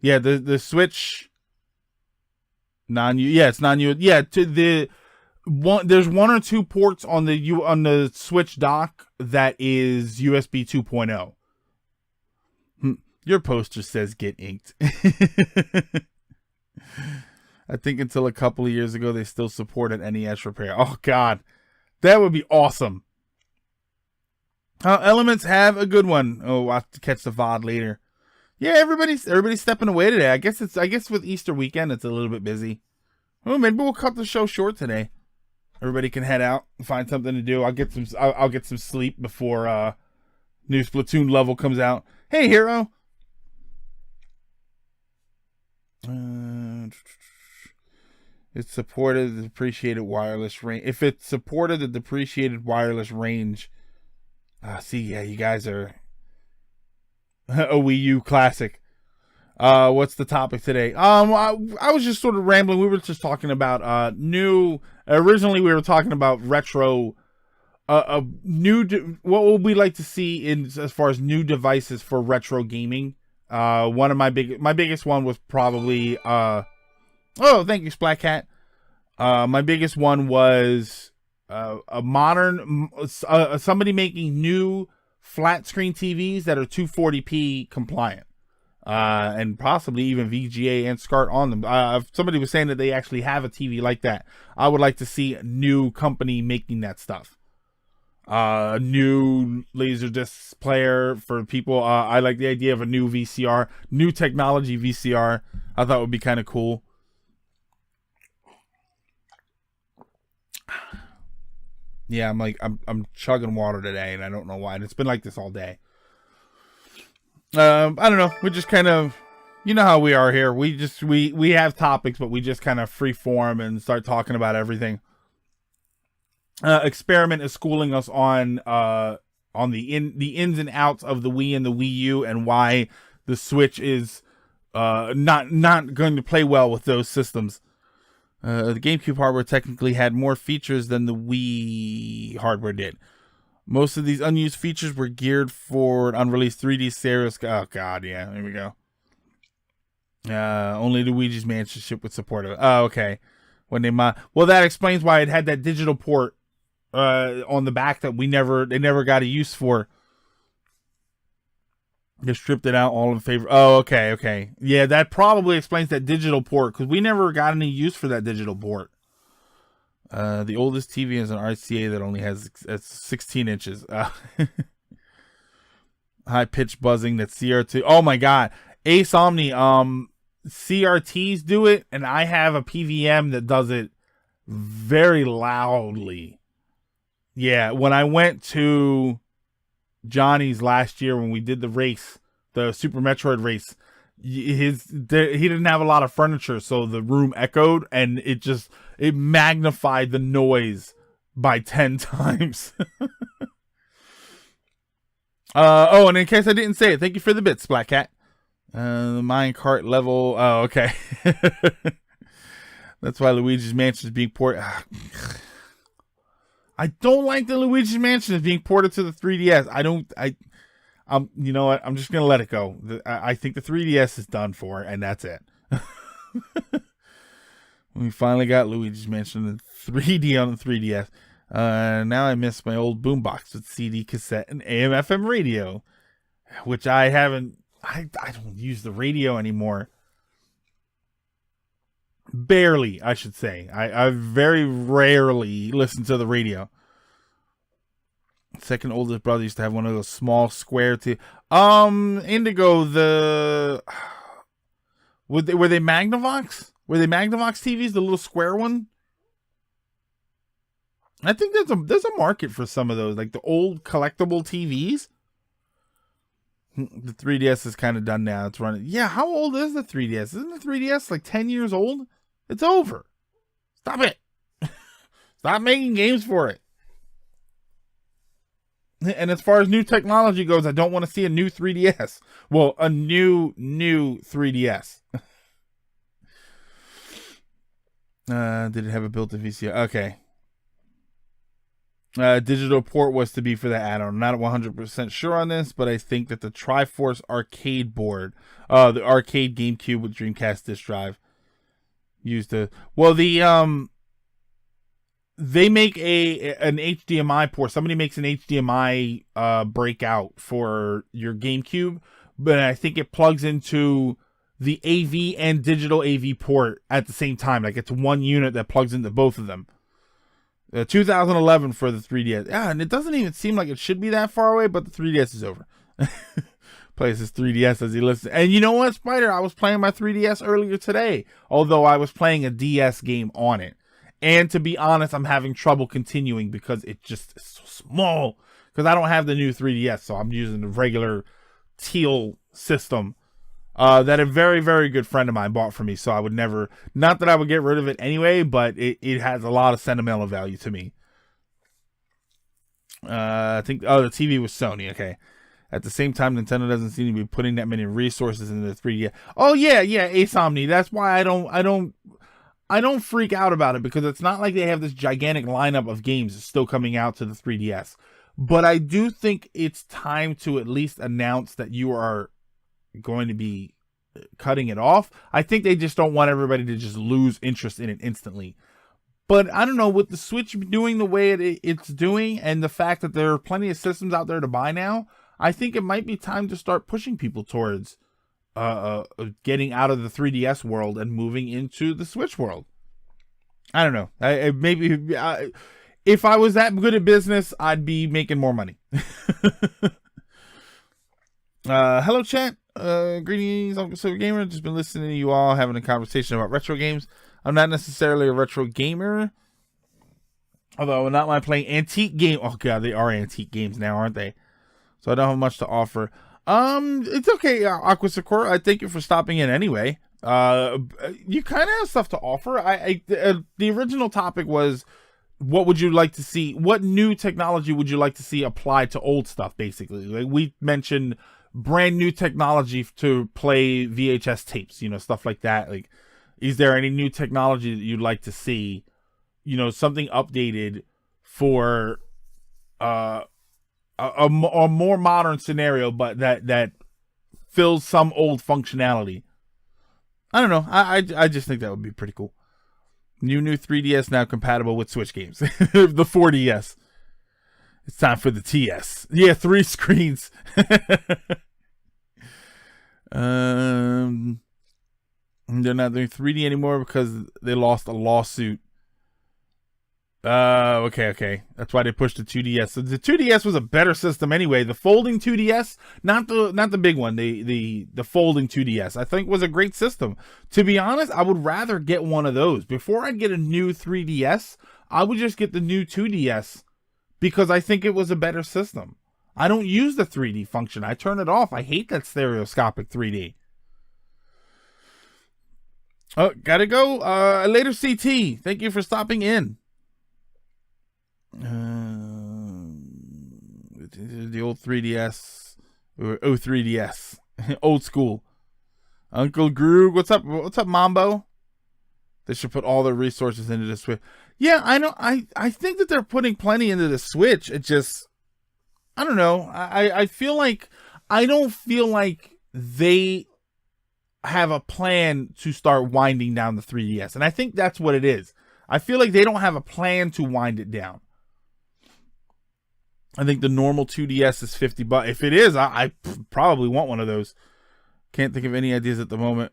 Yeah, the Switch it's non-U. Yeah, to the one, there's one or two ports on the Switch dock that is USB 2.0. Your poster says get inked. I think until a couple of years ago, they still supported NES repair. Oh, God. That would be awesome. Elements have a good one. Oh, I'll have to catch the VOD later. Yeah, everybody's stepping away today. I guess with Easter weekend, it's a little bit busy. Well, maybe we'll cut the show short today. Everybody can head out and find something to do. I'll get some sleep before new Splatoon level comes out. Hey, Hero. It supported the depreciated wireless range. If it supported the depreciated wireless range, you guys are a Wii U classic. What's the topic today? I was just sort of rambling. We were just talking about originally we were talking about retro, what would we like to see as far as new devices for retro gaming. One of my biggest one was probably thank you, Splat Cat. My biggest one was a modern somebody making new flat screen TVs that are 240p compliant, and possibly even VGA and SCART on them. Somebody was saying that they actually have a TV like that. I would like to see a new company making that stuff. New Laserdisc player for people. I like the idea of a new VCR, new technology VCR. I thought would be kind of cool. Yeah, I'm chugging water today, and I don't know why. And it's been like this all day. I don't know. We just kind of, you know how we are here. We have topics, but we just kind of free form and start talking about everything. Experiment is schooling us on the ins and outs of the Wii and the Wii U, and why the Switch is not going to play well with those systems. The GameCube hardware technically had more features than the Wii hardware did. Most of these unused features were geared for unreleased 3D series. Oh God, yeah, there we go. Only Luigi's Mansion ship would support it. Oh, okay. Well, that explains why it had that digital port on the back that they never got a use for. They stripped it out all in favor. Oh, okay. Yeah, that probably explains that digital port, because we never got any use for that digital port. The oldest TV is an RCA that only has 16 inches. High pitch buzzing, that CRT. Oh my God, Ace Omni. CRTs do it, and I have a PVM that does it very loudly. Yeah, when I went to Johnny's last year when we did the race, the Super Metroid race, he didn't have a lot of furniture, so the room echoed, and it magnified the noise by 10 times. And in case I didn't say it, thank you for the bits, Black Cat. Minecart level. Oh, okay. That's why Luigi's Mansion is being ported. I don't like the Luigi's Mansion is being ported to the 3DS. You know what? I'm just going to let it go. I think the 3DS is done for, and that's it. We finally got Luigi's Mansion in 3D on the 3DS. Now I miss my old boombox with CD, cassette, and AM/FM radio, which I haven't. I don't use the radio anymore. Barely, I should say. I very rarely listen to the radio. Second oldest brother used to have one of those small square Indigo, were they Magnavox? Were they Magnavox TVs, the little square one? I think there's a market for some of those, like the old collectible TVs. The 3DS is kind of done now. It's running. Yeah, how old is the 3DS? Isn't the 3DS like 10 years old? It's over. Stop it. Stop making games for it. And as far as new technology goes, I don't want to see a new 3DS. Well, a new 3DS. Did it have a built-in VCR? Okay. Digital port was to be for the add-on. I'm not 100% sure on this, but I think that the Triforce arcade board, the arcade GameCube with Dreamcast disk drive, used to. Well, they make an HDMI port. Somebody makes an HDMI breakout for your GameCube, but I think it plugs into the AV and digital AV port at the same time. Like it's one unit that plugs into both of them. 2011 for the 3DS. Yeah, and it doesn't even seem like it should be that far away, but the 3DS is over. Plays his 3DS as he listens. And you know what, Spider? I was playing my 3DS earlier today, although I was playing a DS game on it. And to be honest, I'm having trouble continuing because it just is so small. Because I don't have the new 3DS, so I'm using the regular teal system that a very, very good friend of mine bought for me. So I would never, not that I would get rid of it anyway, but it has a lot of sentimental value to me. I think, the TV was Sony, okay. At the same time, Nintendo doesn't seem to be putting that many resources into the 3DS. Oh yeah, Ace Omni. That's why I don't freak out about it, because it's not like they have this gigantic lineup of games still coming out to the 3DS. But I do think it's time to at least announce that you are going to be cutting it off. I think they just don't want everybody to just lose interest in it instantly. But I don't know, with the Switch doing the way it's doing, and the fact that there are plenty of systems out there to buy now, I think it might be time to start pushing people towards getting out of the 3DS world and moving into the Switch world. I don't know. If I was that good at business, I'd be making more money. Hello, chat. Greetings, Uncle Silver Gamer. Just been listening to you all having a conversation about retro games. I'm not necessarily a retro gamer, although I would not mind playing antique game. Oh god, they are antique games now, aren't they? So I don't have much to offer. It's okay, Aquasacor. I thank you for stopping in anyway. You kind of have stuff to offer. The original topic was, what would you like to see? What new technology would you like to see applied to old stuff? Basically, like we mentioned, brand new technology to play VHS tapes. Stuff like that. Like, is there any new technology that you'd like to see? Something updated for a more modern scenario, but that fills some old functionality. I don't know. I just think that would be pretty cool. New 3DS now compatible with Switch games. The 4DS. It's time for the TS. Yeah, 3 screens. They're not doing 3D anymore because they lost a lawsuit. Okay. That's why they pushed the 2DS. So the 2DS was a better system anyway. The folding 2DS, not the big one, the folding 2DS, I think was a great system. To be honest, I would rather get one of those. Before I'd get a new 3DS, I would just get the new 2DS because I think it was a better system. I don't use the 3D function. I turn it off. I hate that stereoscopic 3D. Oh, gotta go. Later, CT. Thank you for stopping in. The old 3DS or 3DS, old school. Uncle Groog, what's up? What's up, Mambo? They should put all their resources into the Switch. Yeah, I know. I think that they're putting plenty into the Switch. It just, I don't know. I feel like I don't feel like they have a plan to start winding down the 3DS, and I think that's what it is. I feel like they don't have a plan to wind it down. I think the normal 2DS is $50. If it is, I probably want one of those. Can't think of any ideas at the moment.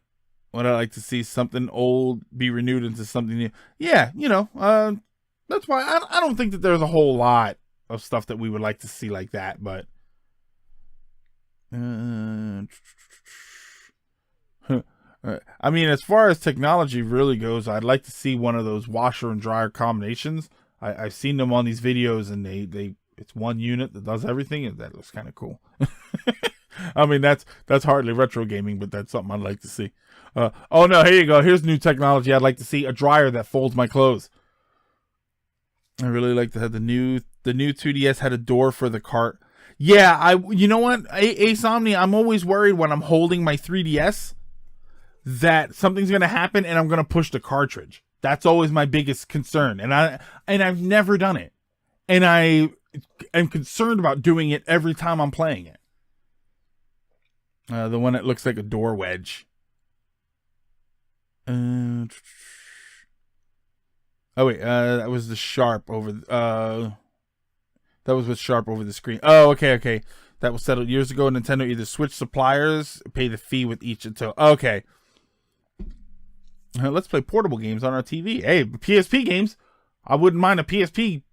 Would I like to see something old be renewed into something new? Yeah, that's why I don't think that there's a whole lot of stuff that we would like to see like that, but I mean, as far as technology really goes, I'd like to see one of those washer and dryer combinations. I've seen them on these videos, and it's one unit that does everything, and that looks kind of cool. I mean, that's hardly retro gaming, but that's something I'd like to see. Oh no, here you go. Here's new technology. I'd like to see a dryer that folds my clothes. I really like to have the new 2DS had a door for the cart. Yeah, you know what, Ace Omni, I'm always worried when I'm holding my 3DS that something's gonna happen and I'm gonna push the cartridge. That's always my biggest concern, and I've never done it, and I am concerned about doing it every time I'm playing it. The one that looks like a door wedge. Oh wait, that was the Sharp over. That was with Sharp over the screen. Oh, okay. That was settled years ago. Nintendo either switched suppliers, pay the fee with each until. Okay. Let's play portable games on our TV. Hey, PSP games. I wouldn't mind a PSP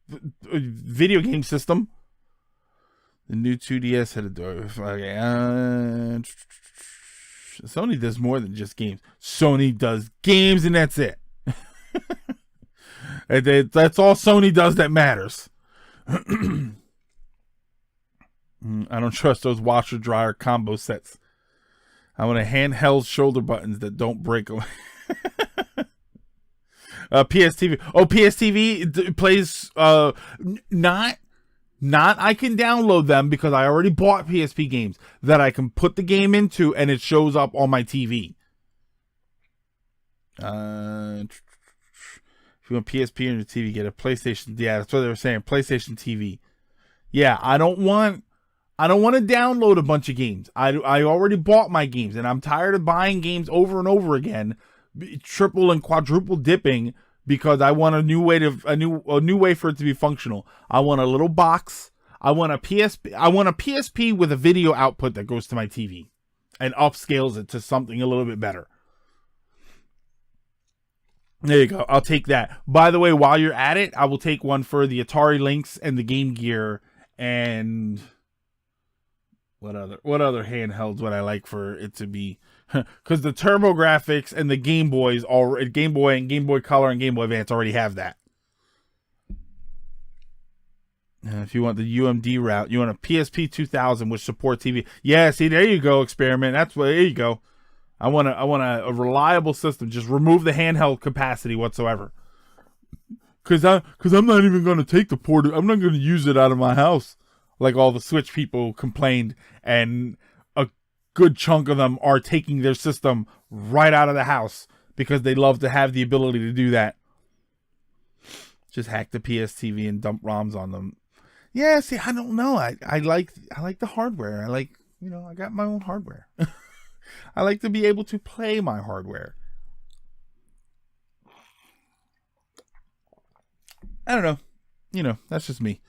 video game system. The new 2DS had a door. Okay. Sony does more than just games. Sony does games, and that's it. That's all Sony does that matters. I don't trust those washer dryer combo sets. I want a handheld shoulder buttons that don't break away. PSTV. Oh, PSTV plays not I can download them because I already bought PSP games that I can put the game into and it shows up on my TV. If you want PSP on your TV, get a PlayStation. Yeah, that's what they were saying. PlayStation TV. Yeah, I don't want to download a bunch of games. I already bought my games, and I'm tired of buying games over and over again, triple and quadruple dipping, because I want a new way for it to be functional. I want a little box. I want a PSP with a video output that goes to my TV and upscales it to something a little bit better. There you go. I'll take that. By the way, while you're at it, I will take one for the Atari Lynx and the Game Gear. And what other handhelds would I like for it to be? Because the TurboGrafx and the Game Boys, Game Boy and Game Boy Color and Game Boy Advance already have that. If you want the UMD route, you want a PSP 2000 which supports TV. Yeah, see, there you go, Experiment. There you go. I want a reliable system. Just remove the handheld capacity whatsoever. Cause I'm not even going to take the port. I'm not going to use it out of my house like all the Switch people complained, and a good chunk of them are taking their system right out of the house because they love to have the ability to do that. Just hack the PSTV and dump ROMs on them. Yeah, see, I don't know. I like the hardware. I got my own hardware. I like to be able to play my hardware. I don't know. That's just me.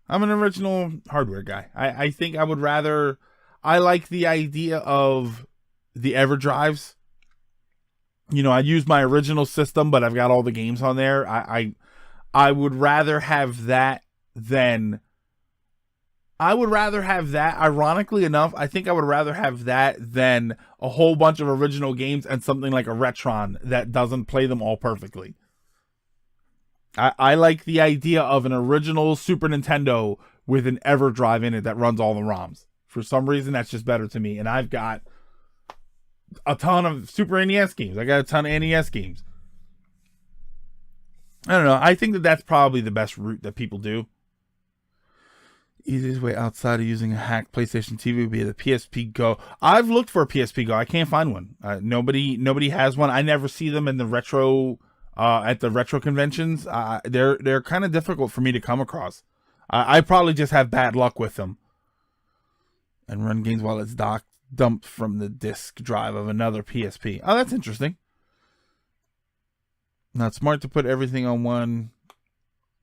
I'm an original hardware guy. I think I would rather... I like the idea of the EverDrives. I use my original system, but I've got all the games on there. I would rather have that than... Ironically enough, I think I would rather have that than a whole bunch of original games and something like a Retron that doesn't play them all perfectly. I like the idea of an original Super Nintendo with an EverDrive in it that runs all the ROMs. For some reason, that's just better to me. And I've got a ton of Super NES games. I got a ton of NES games. I don't know. I think that's probably the best route that people do. Easiest way outside of using a hacked PlayStation TV would be the PSP Go. I've looked for a PSP Go. I can't find one. Nobody has one. I never see them in the retro at the retro conventions. They're kind of difficult for me to come across. I probably just have bad luck with them. And run games while it's dumped from the disk drive of another PSP. Oh, that's interesting. Not smart to put everything on one.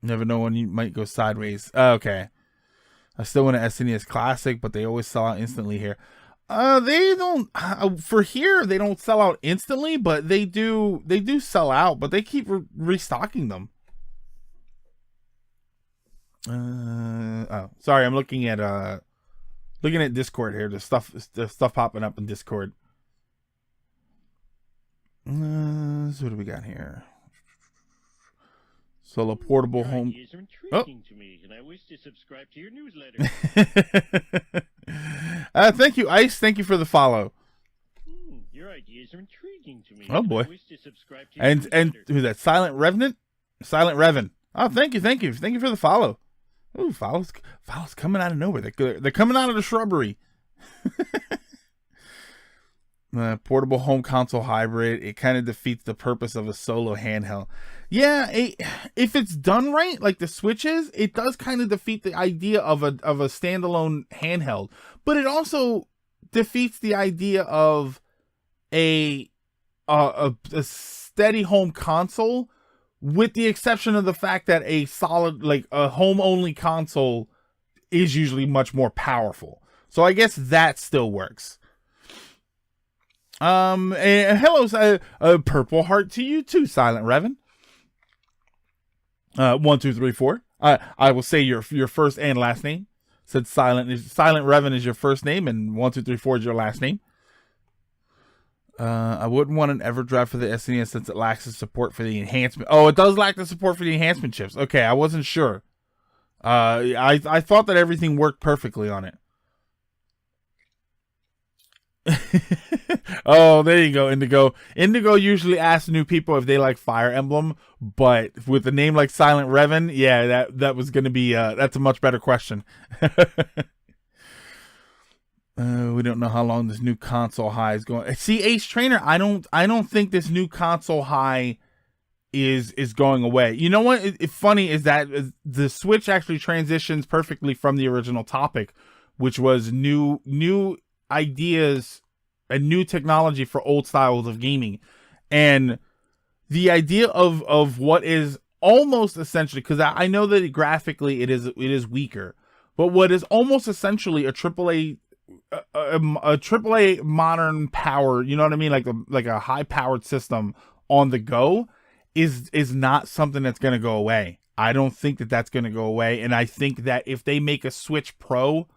Never know when you might go sideways. Okay. I still want an SNES Classic, but they always sell out instantly here. They don't for here. They don't sell out instantly, but they do. They do sell out, but they keep restocking them. Oh, sorry. I'm looking at Discord here. The stuff popping up in Discord. So what do we got here? Solo portable home. Oh. To me, and I wish to subscribe to your newsletter. Thank you, Ice. Thank you for the follow. Your ideas are intriguing to me. Oh boy. I wish to subscribe to your newsletter. And who's that? Silent Revenant? Silent Revan. Oh, thank you for the follow. Ooh, follows coming out of nowhere. They're coming out of the shrubbery. Portable home console hybrid. It kind of defeats the purpose of a solo handheld. Yeah, if it's done right, like the Switch is, it does kind of defeat the idea of a standalone handheld. But it also defeats the idea of a steady home console, with the exception of the fact that a solid, like a home only console, is usually much more powerful. So I guess that still works. Hello, purple heart to you too, Silent Revan. 1, 2, 3, 4. I will say your first and last name. Said Silent Revan is your first name, and 1, 2, 3, 4 is your last name. I wouldn't want an EverDrive for the SNES since it lacks the support for the enhancement. Oh, it does lack the support for the enhancement chips. Okay, I wasn't sure. I thought that everything worked perfectly on it. Oh, there you go, Indigo. Indigo usually asks new people if they like Fire Emblem, but with a name like Silent Revan, yeah, that was going to be that's a much better question. We don't know how long this new console high is going. See, Ace Trainer, I don't think this new console high is going away. You know what? It's funny is that the Switch actually transitions perfectly from the original topic, which was new ideas and new technology for old styles of gaming. And the idea of what is almost essentially, because I know that graphically it is weaker, but what is almost essentially a AAA modern power, you know what I mean, like a high powered system on the go is not something that's going to go away. I don't think that that's going to go away, and I think that if they make a Switch Pro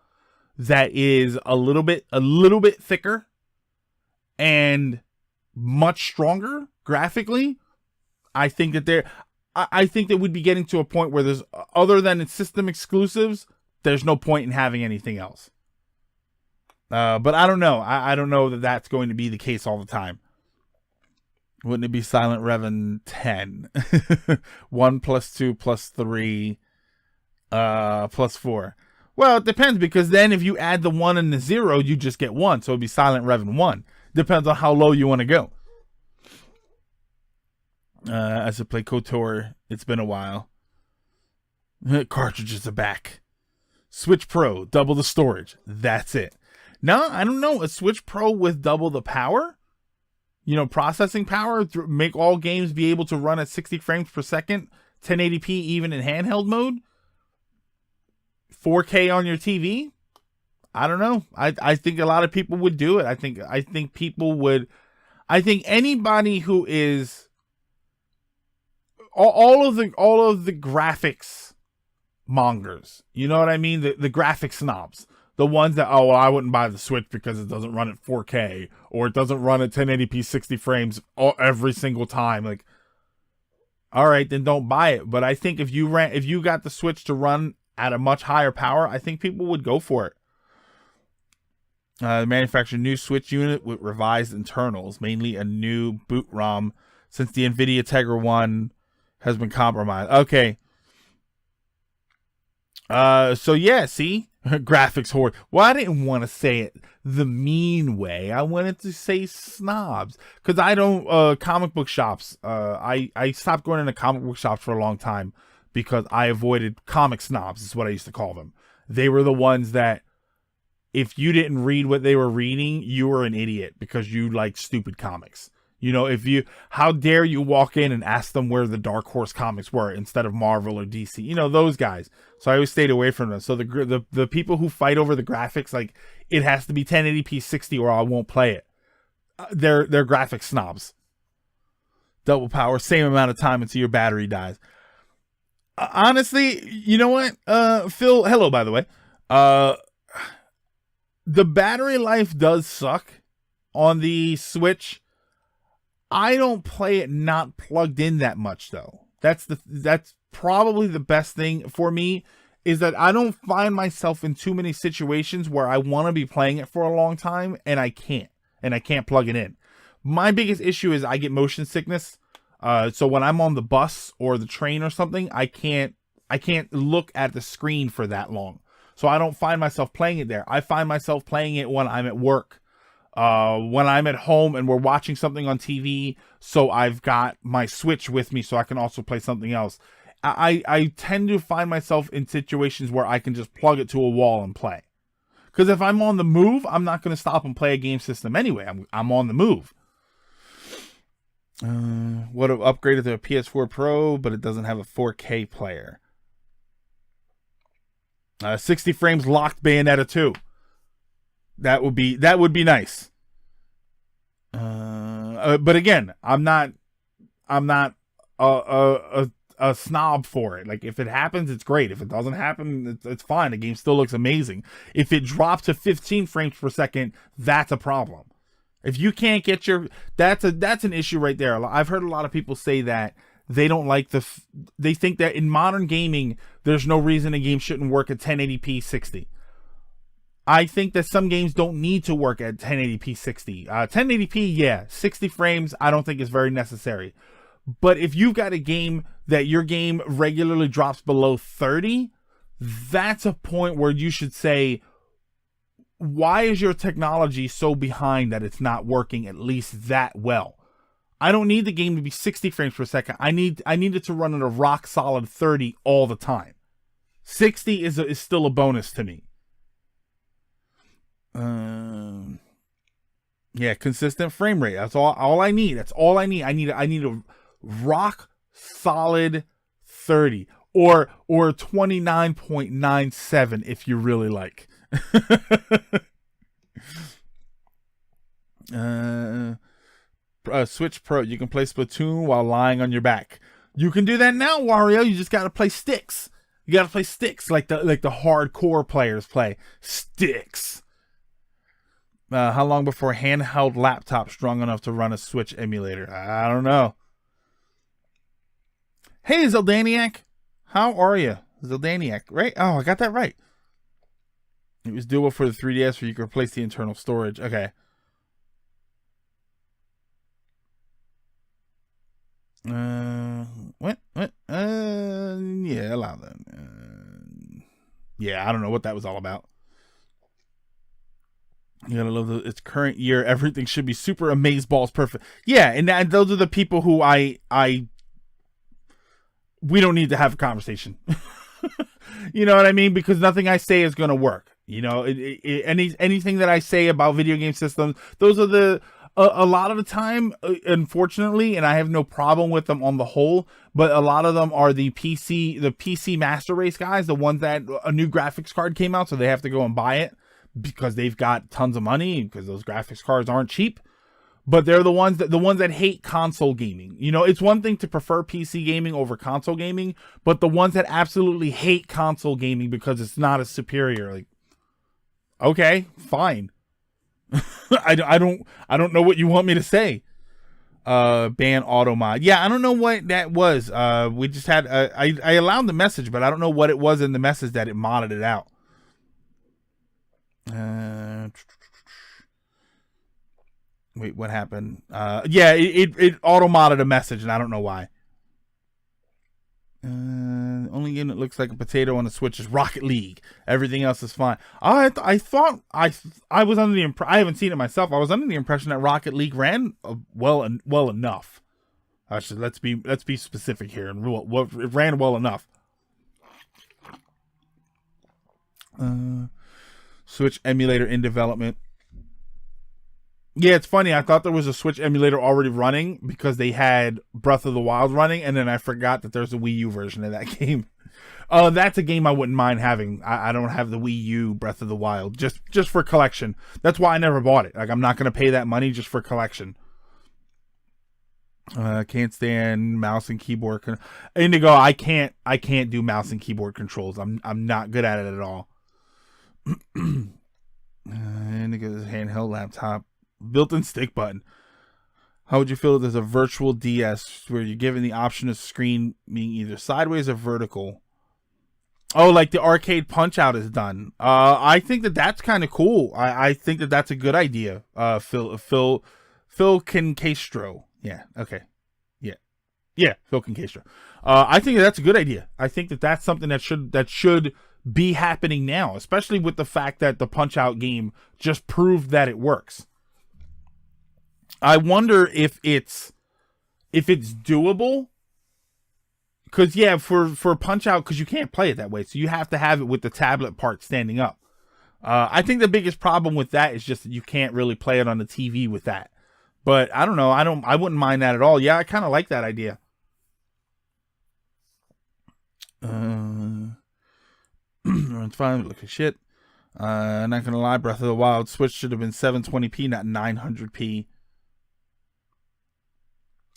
that is a little bit thicker and much stronger graphically, I think that we'd be getting to a point where there's, other than system exclusives, there's no point in having anything else. But I don't know. I don't know that that's going to be the case all the time. Wouldn't it be Silent Revan 10? 1 + 2 + 3 + 4. Well, it depends, because then if you add the 1 and the 0, you just get 1. So it'd be Silent Revan 1. Depends on how low you want to go. As I play KOTOR, it's been a while. Cartridges are back. Switch Pro, double the storage. That's it. No, I don't know. A Switch Pro with double the power? You know, processing power, make all games be able to run at 60 frames per second, 1080p even in handheld mode, 4K on your TV. I don't know. I think a lot of people would do it. I think people would. I think anybody who is all of the graphics mongers, you know what I mean? The graphic snobs. The ones that, oh, well, I wouldn't buy the Switch because it doesn't run at 4K, or it doesn't run at 1080p 60 frames every single time. Like, all right, then don't buy it. But I think if you got the Switch to run at a much higher power, I think people would go for it. Manufacture new Switch unit with revised internals, mainly a new boot ROM, since the NVIDIA Tegra 1 has been compromised. Okay. So yeah, see? Graphics horde. Well, I didn't want to say it the mean way. I wanted to say snobs. Because I don't, comic book shops, I stopped going into comic book shops for a long time because I avoided comic snobs, is what I used to call them. They were the ones that, if you didn't read what they were reading, you were an idiot because you like stupid comics. You know, how dare you walk in and ask them where the Dark Horse comics were instead of Marvel or DC? You know, those guys. So I always stayed away from them. So the people who fight over the graphics, like, it has to be 1080p 60 or I won't play it. They're graphic snobs. Double power, same amount of time until your battery dies. Honestly, you know what? Phil, hello, by the way. The battery life does suck on the Switch. I don't play it not plugged in that much, though. That's probably the best thing for me, is that I don't find myself in too many situations where I want to be playing it for a long time and I can't plug it in. My biggest issue is I get motion sickness. So when I'm on the bus or the train or something, I can't look at the screen for that long. So I don't find myself playing it there. I find myself playing it when I'm at work. When I'm at home and we're watching something on TV, so I've got my Switch with me so I can also play something else. I tend to find myself in situations where I can just plug it to a wall and play. Because if I'm on the move, I'm not going to stop and play a game system anyway. I'm on the move. Would have upgraded to a PS4 Pro, but it doesn't have a 4K player. 60 frames locked Bayonetta 2. That would be nice. But again, I'm not a snob for it. Like, if it happens, it's great. If it doesn't happen, it's fine. The game still looks amazing. If it drops to 15 frames per second, that's a problem. If you can't get that's an issue right there. I've heard a lot of people say that they don't like they think that in modern gaming, there's no reason a game shouldn't work at 1080p 60. I think that some games don't need to work at 1080p 60. 1080p, yeah. 60 frames, I don't think is very necessary. But if you've got a game that your game regularly drops below 30, that's a point where you should say, why is your technology so behind that it's not working at least that well? I don't need the game to be 60 frames per second. I need it to run at a rock solid 30 all the time. 60 is still a bonus to me. Yeah, consistent frame rate. That's all I need. That's all I need. I need a rock solid 30 or 29.97 if you really like. Switch Pro, you can play Splatoon while lying on your back. You can do that now, Wario. You just gotta play sticks. You gotta play sticks like the hardcore players play sticks. How long before handheld laptop strong enough to run a Switch emulator? I don't know. Hey, Zeldaniac, how are you? Zeldaniac, right? Oh, I got that right. It was doable for the 3DS where you could replace the internal storage. Okay. What? Yeah, allow that. Yeah, I don't know what that was all about. You gotta love its current year. Everything should be super amazeballs perfect. Yeah, and those are the people who we don't need to have a conversation. You know what I mean? Because nothing I say is gonna work. You know, anything that I say about video game systems, those are a lot of the time, unfortunately, and I have no problem with them on the whole, but a lot of them are the PC master race guys, the ones that a new graphics card came out, so they have to go and buy it because they've got tons of money, because those graphics cards aren't cheap. But they're the ones that hate console gaming. You know, it's one thing to prefer PC gaming over console gaming, but the ones that absolutely hate console gaming because it's not as superior, like, okay, fine. I don't know what you want me to say. Ban auto mod. Yeah, I don't know what that was. We just had I allowed the message, but I don't know what it was in the message that it modded it out. Wait, what happened? Yeah, it auto modded a message, and I don't know why. Only game that looks like a potato on the Switch is Rocket League. Everything else is fine. I thought I was under the I haven't seen it myself. I was under the impression that Rocket League ran well enough. Actually, let's be specific here and rule it ran well enough. Switch emulator in development. Yeah, it's funny. I thought there was a Switch emulator already running because they had Breath of the Wild running, and then I forgot that there's a Wii U version of that game. That's a game I wouldn't mind having. I don't have the Wii U Breath of the Wild just for collection. That's why I never bought it. Like, I'm not gonna pay that money just for collection. Can't stand mouse and keyboard. Indigo, I can't do mouse and keyboard controls. I'm not good at it at all. Indigo's handheld laptop, built-in stick button. How would you feel if there's a virtual DS where you're given the option of screen being either sideways or vertical? Oh, like the arcade Punch Out is done. I think that's kind of cool. I think that's a good idea. Phil Kincastro. Yeah. Okay. Yeah. Yeah. Phil Kincastro. I think that's a good idea. I think that's something that should be happening now, especially with the fact that the Punch Out game just proved that it works. I wonder if it's doable. Because, yeah, for Punch Out, because you can't play it that way. So you have to have it with the tablet part standing up. I think the biggest problem with that is just that you can't really play it on the TV with that. But I don't know. I wouldn't mind that at all. Yeah, I kind of like that idea. It's fine. Look at shit. Not going to lie. Breath of the Wild Switch should have been 720p, not 900p.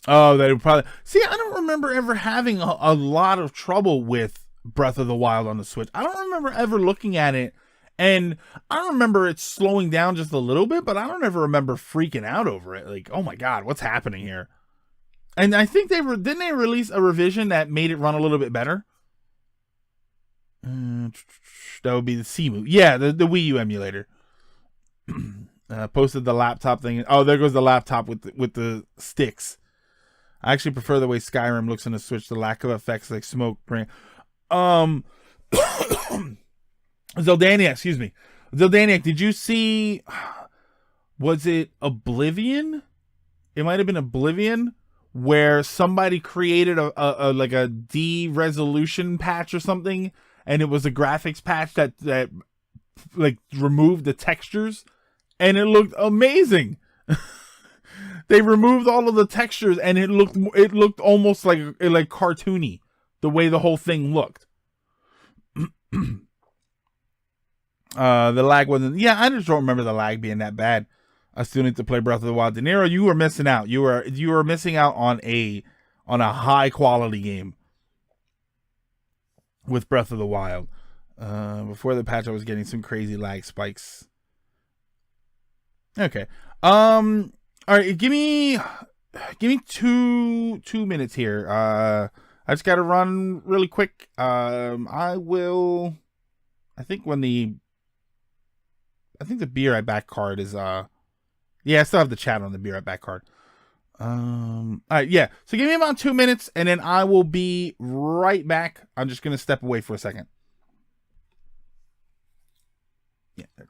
Oh, they would probably... See, I don't remember ever having a lot of trouble with Breath of the Wild on the Switch. I don't remember ever looking at it, and I don't remember it slowing down just a little bit, but I don't ever remember freaking out over it. Like, oh my god, what's happening here? And I think didn't they release a revision that made it run a little bit better? That would be the Cemu. Yeah, the Wii U emulator. Posted the laptop thing. Oh, there goes the laptop with the sticks. I actually prefer the way Skyrim looks on the Switch. The lack of effects like smoke. Zeldaniac, excuse me. Zeldaniac, did you see... Was it Oblivion? It might have been Oblivion, where somebody created a like a de-resolution patch or something, and it was a graphics patch that like removed the textures, and it looked amazing. They removed all of the textures, and it looked almost like cartoony, the way the whole thing looked. The lag wasn't... Yeah, I just don't remember the lag being that bad. A student to play Breath of the Wild. De Niro, you were missing out. You were missing out on a high quality game with Breath of the Wild. Before the patch, I was getting some crazy lag spikes. Okay. All right, give me 2 minutes here. I just got to run really quick. I think the Be Right Back card is yeah, I still have the chat on the Be Right Back card. All right, yeah. So give me about 2 minutes, and then I will be right back. I'm just gonna step away for a second. Yeah. There.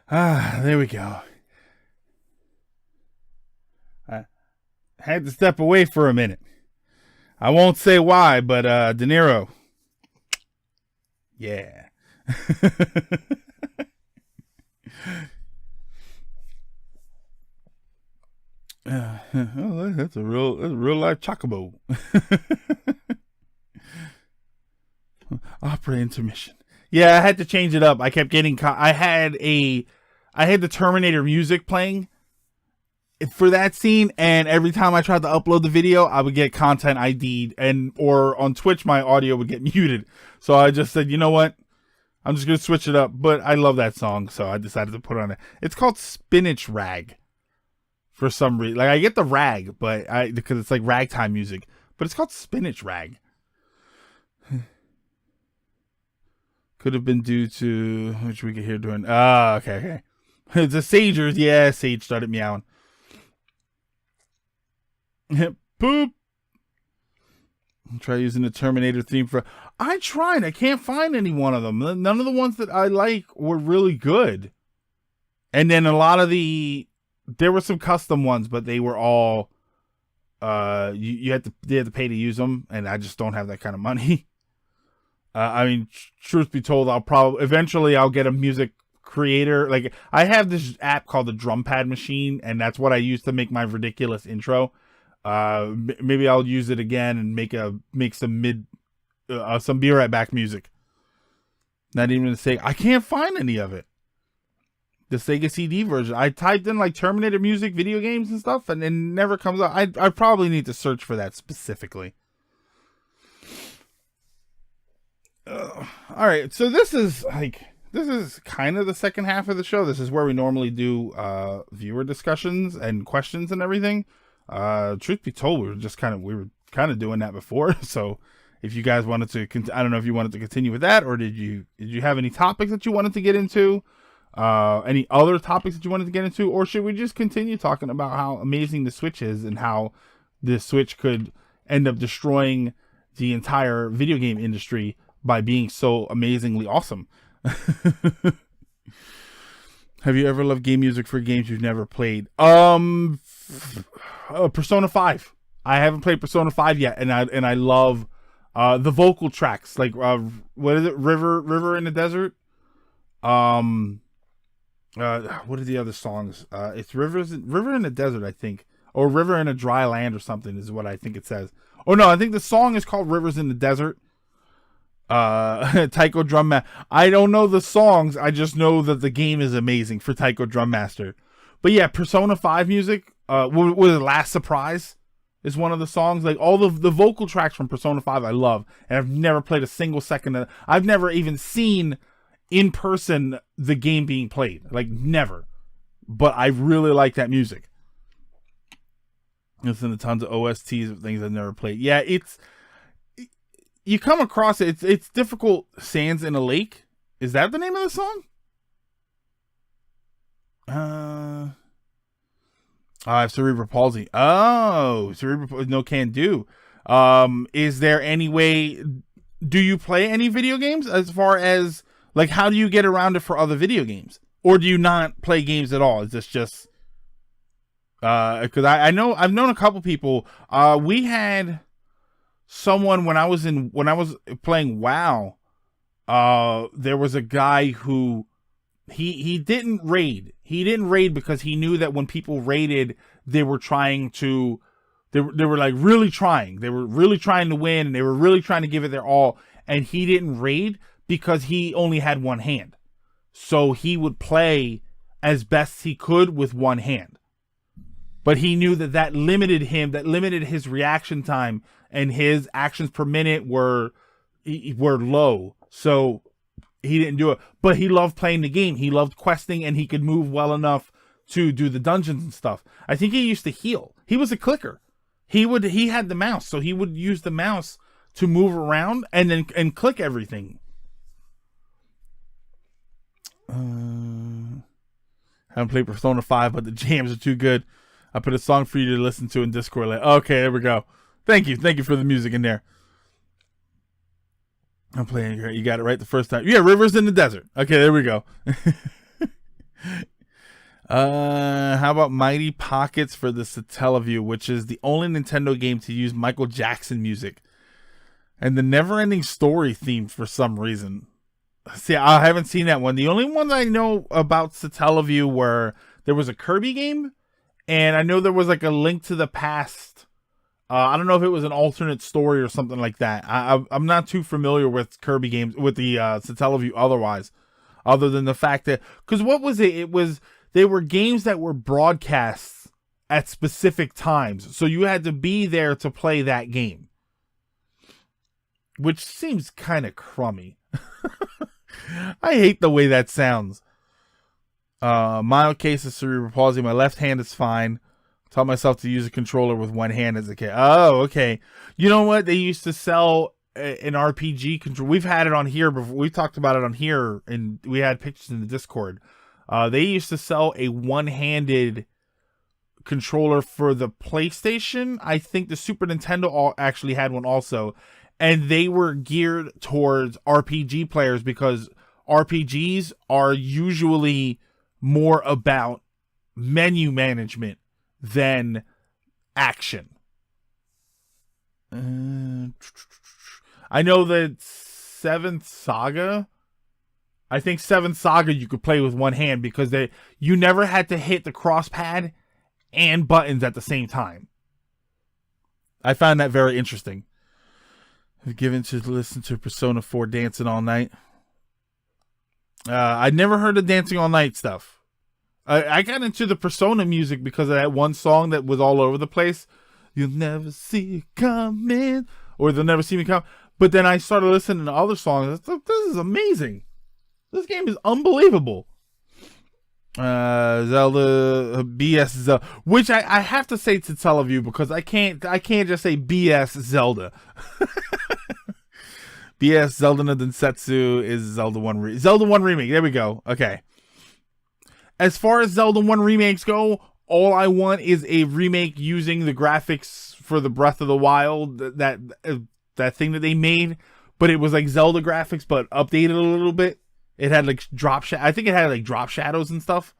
There we go. had to step away for a minute. I won't say why, but De Niro. Yeah. Oh, that's a real life chocobo. Opera intermission. Yeah, I had to change it up. I kept getting I had the Terminator music playing for that scene, and every time I tried to upload the video, I would get content ID'd, or on Twitch my audio would get muted. So I just said, you know what? I'm just gonna switch it up. But I love that song, so I decided to put it on it. It's called Spinach Rag. For some reason, like I get the rag, because it's like ragtime music, but it's called Spinach Rag. Could have been due to which we could hear doing. Okay. It's a Sagers. Yeah, Sage started meowing. Poop. Try using the Terminator theme for. I tried. I can't find any one of them. None of the ones that I like were really good. And then a lot of there were some custom ones, but they were all they had to pay to use them, and I just don't have that kind of money. I mean, truth be told, eventually I'll get a music creator. Like I have this app called the Drum Pad Machine, and that's what I use to make my ridiculous intro. Maybe I'll use it again and make some some Be Right Back music. Not even to say I can't find any of it. The Sega CD version. I typed in like Terminator music, video games and stuff, and it never comes up. I probably need to search for that specifically. All right, so this is kind of the second half of the show. This is where we normally do viewer discussions and questions and everything. Truth be told, we were kind of doing that before. So if you guys wanted to, I don't know if you wanted to continue with that, or did you have any topics that you wanted to get into? Any other topics that you wanted to get into, or should we just continue talking about how amazing the Switch is and how the Switch could end up destroying the entire video game industry by being so amazingly awesome? Have you ever loved game music for games you've never played? Persona 5. I haven't played Persona 5 yet, and I love the vocal tracks. Like what is it? River in the Desert. What are the other songs? It's River in the Desert, I think, or River in a Dry Land or something is what I think it says. Oh no, I think the song is called Rivers in the Desert. Taiko Drum Master. I don't know the songs. I just know that the game is amazing for Taiko Drum Master. But yeah, Persona 5 music. What was it? Last Surprise is one of the songs. Like all the vocal tracks from Persona 5, I love, and I've never played a single second of. I've never even seen in person the game being played, like never, but I really like that music. Listen to tons of OSTs of things I've never played. Yeah, you come across it. It's difficult. Sands in a Lake, is that the name of the song? I have cerebral palsy. Oh, no can do. Is there any way? Do you play any video games as far as? Like, how do you get around it for other video games? Or do you not play games at all? Is this just... Because I've known a couple people. We had someone when I was playing WoW. There was a guy who... He didn't raid. He didn't raid because he knew that when people raided, they were trying to... They were like really trying. They were really trying to win, and they were really trying to give it their all. And he didn't raid because he only had one hand. So he would play as best he could with one hand. But he knew that limited him, that limited his reaction time, and his actions per minute were low. So he didn't do it. But he loved playing the game. He loved questing, and he could move well enough to do the dungeons and stuff. I think he used to heal. He was a clicker. He had the mouse, so he would use the mouse to move around and click everything. Haven't played Persona 5, but the jams are too good. I put a song for you to listen to in Discord. Like, okay, there we go. Thank you for the music in there. I'm playing here. You got it right the first time. Yeah, Rivers in the Desert. Okay, there we go. How about Mighty Pockets for the Satellaview, which is the only Nintendo game to use Michael Jackson music and the Never-Ending Story theme for some reason. See, I haven't seen that one. The only ones I know about Satellaview were there was a Kirby game, and I know there was like a Link to the Past. I don't know if it was an alternate story or something like that. I'm not too familiar with Kirby games, with the Satellaview otherwise, other than the fact that, because what was it? They were games that were broadcasts at specific times. So you had to be there to play that game. Which seems kind of crummy. I hate the way that sounds. Mild case of cerebral palsy. My left hand is fine. Taught myself to use a controller with one hand as a kid. Oh, okay. You know what? They used to sell an RPG controller. We've had it on here before. We've talked about it on here, and we had pictures in the Discord. They used to sell a one-handed controller for the PlayStation. I think the Super Nintendo actually had one also. And they were geared towards RPG players because RPGs are usually more about menu management than action. I know that Seventh Saga... I think Seventh Saga you could play with one hand because you never had to hit the cross pad and buttons at the same time. I found that very interesting. I've given to listen to Persona 4 Dancing All Night. I never heard of Dancing All Night stuff. I got into the Persona music because of that one song that was all over the place. You'll never see it coming, or they'll never see me come. But then I started listening to other songs. This is amazing. This game is unbelievable. Zelda BS Zelda, which I have to say to Teleview because I can't just say BS Zelda. BS Zelda no Densetsu is Zelda 1 Zelda 1 remake. There we go. Okay. As far as Zelda 1 remakes go, all I want is a remake using the graphics for the Breath of the Wild, that thing that they made, but it was like Zelda graphics but updated a little bit. It had like I think it had like drop shadows and stuff.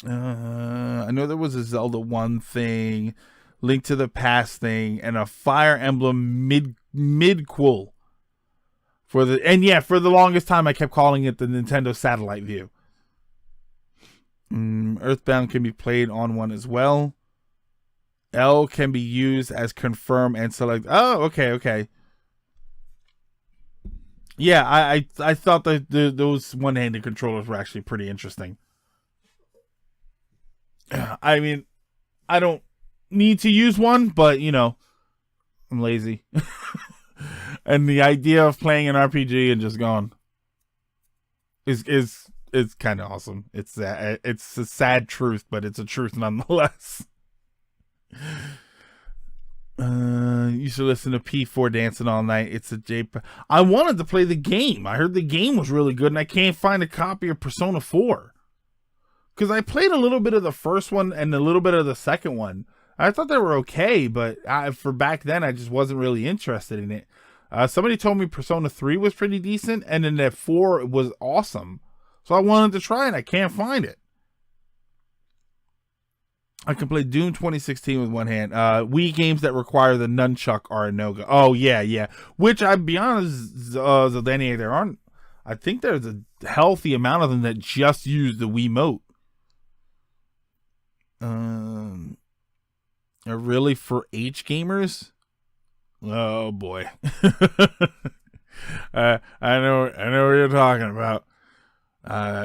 I know there was a Zelda 1 thing, Link to the Past thing, and a Fire Emblem midquel. For the longest time I kept calling it the Nintendo Satellite View. Earthbound can be played on one as well. L can be used as confirm and select. Oh, okay. Yeah, I thought that those one-handed controllers were actually pretty interesting. I mean, I don't need to use one, but, you know, I'm lazy. And the idea of playing an RPG and just going is kind of awesome. It's a sad truth, but it's a truth nonetheless. You should listen to P4 Dancing All Night. It's a I wanted to play the game. I heard the game was really good, and I can't find a copy of Persona 4. Because I played a little bit of the first one and a little bit of the second one. I thought they were okay, but for back then, I just wasn't really interested in it. Somebody told me Persona 3 was pretty decent, and then that 4 was awesome. So I wanted to try it. I can't find it. I can play Doom 2016 with one hand. Wii games that require the nunchuck are a no-go. Oh, yeah. Which, I'll be honest, Zaldania, there aren't... I think there's a healthy amount of them that just use the Wiimote. Really, for H gamers? Oh, boy. I know what you're talking about.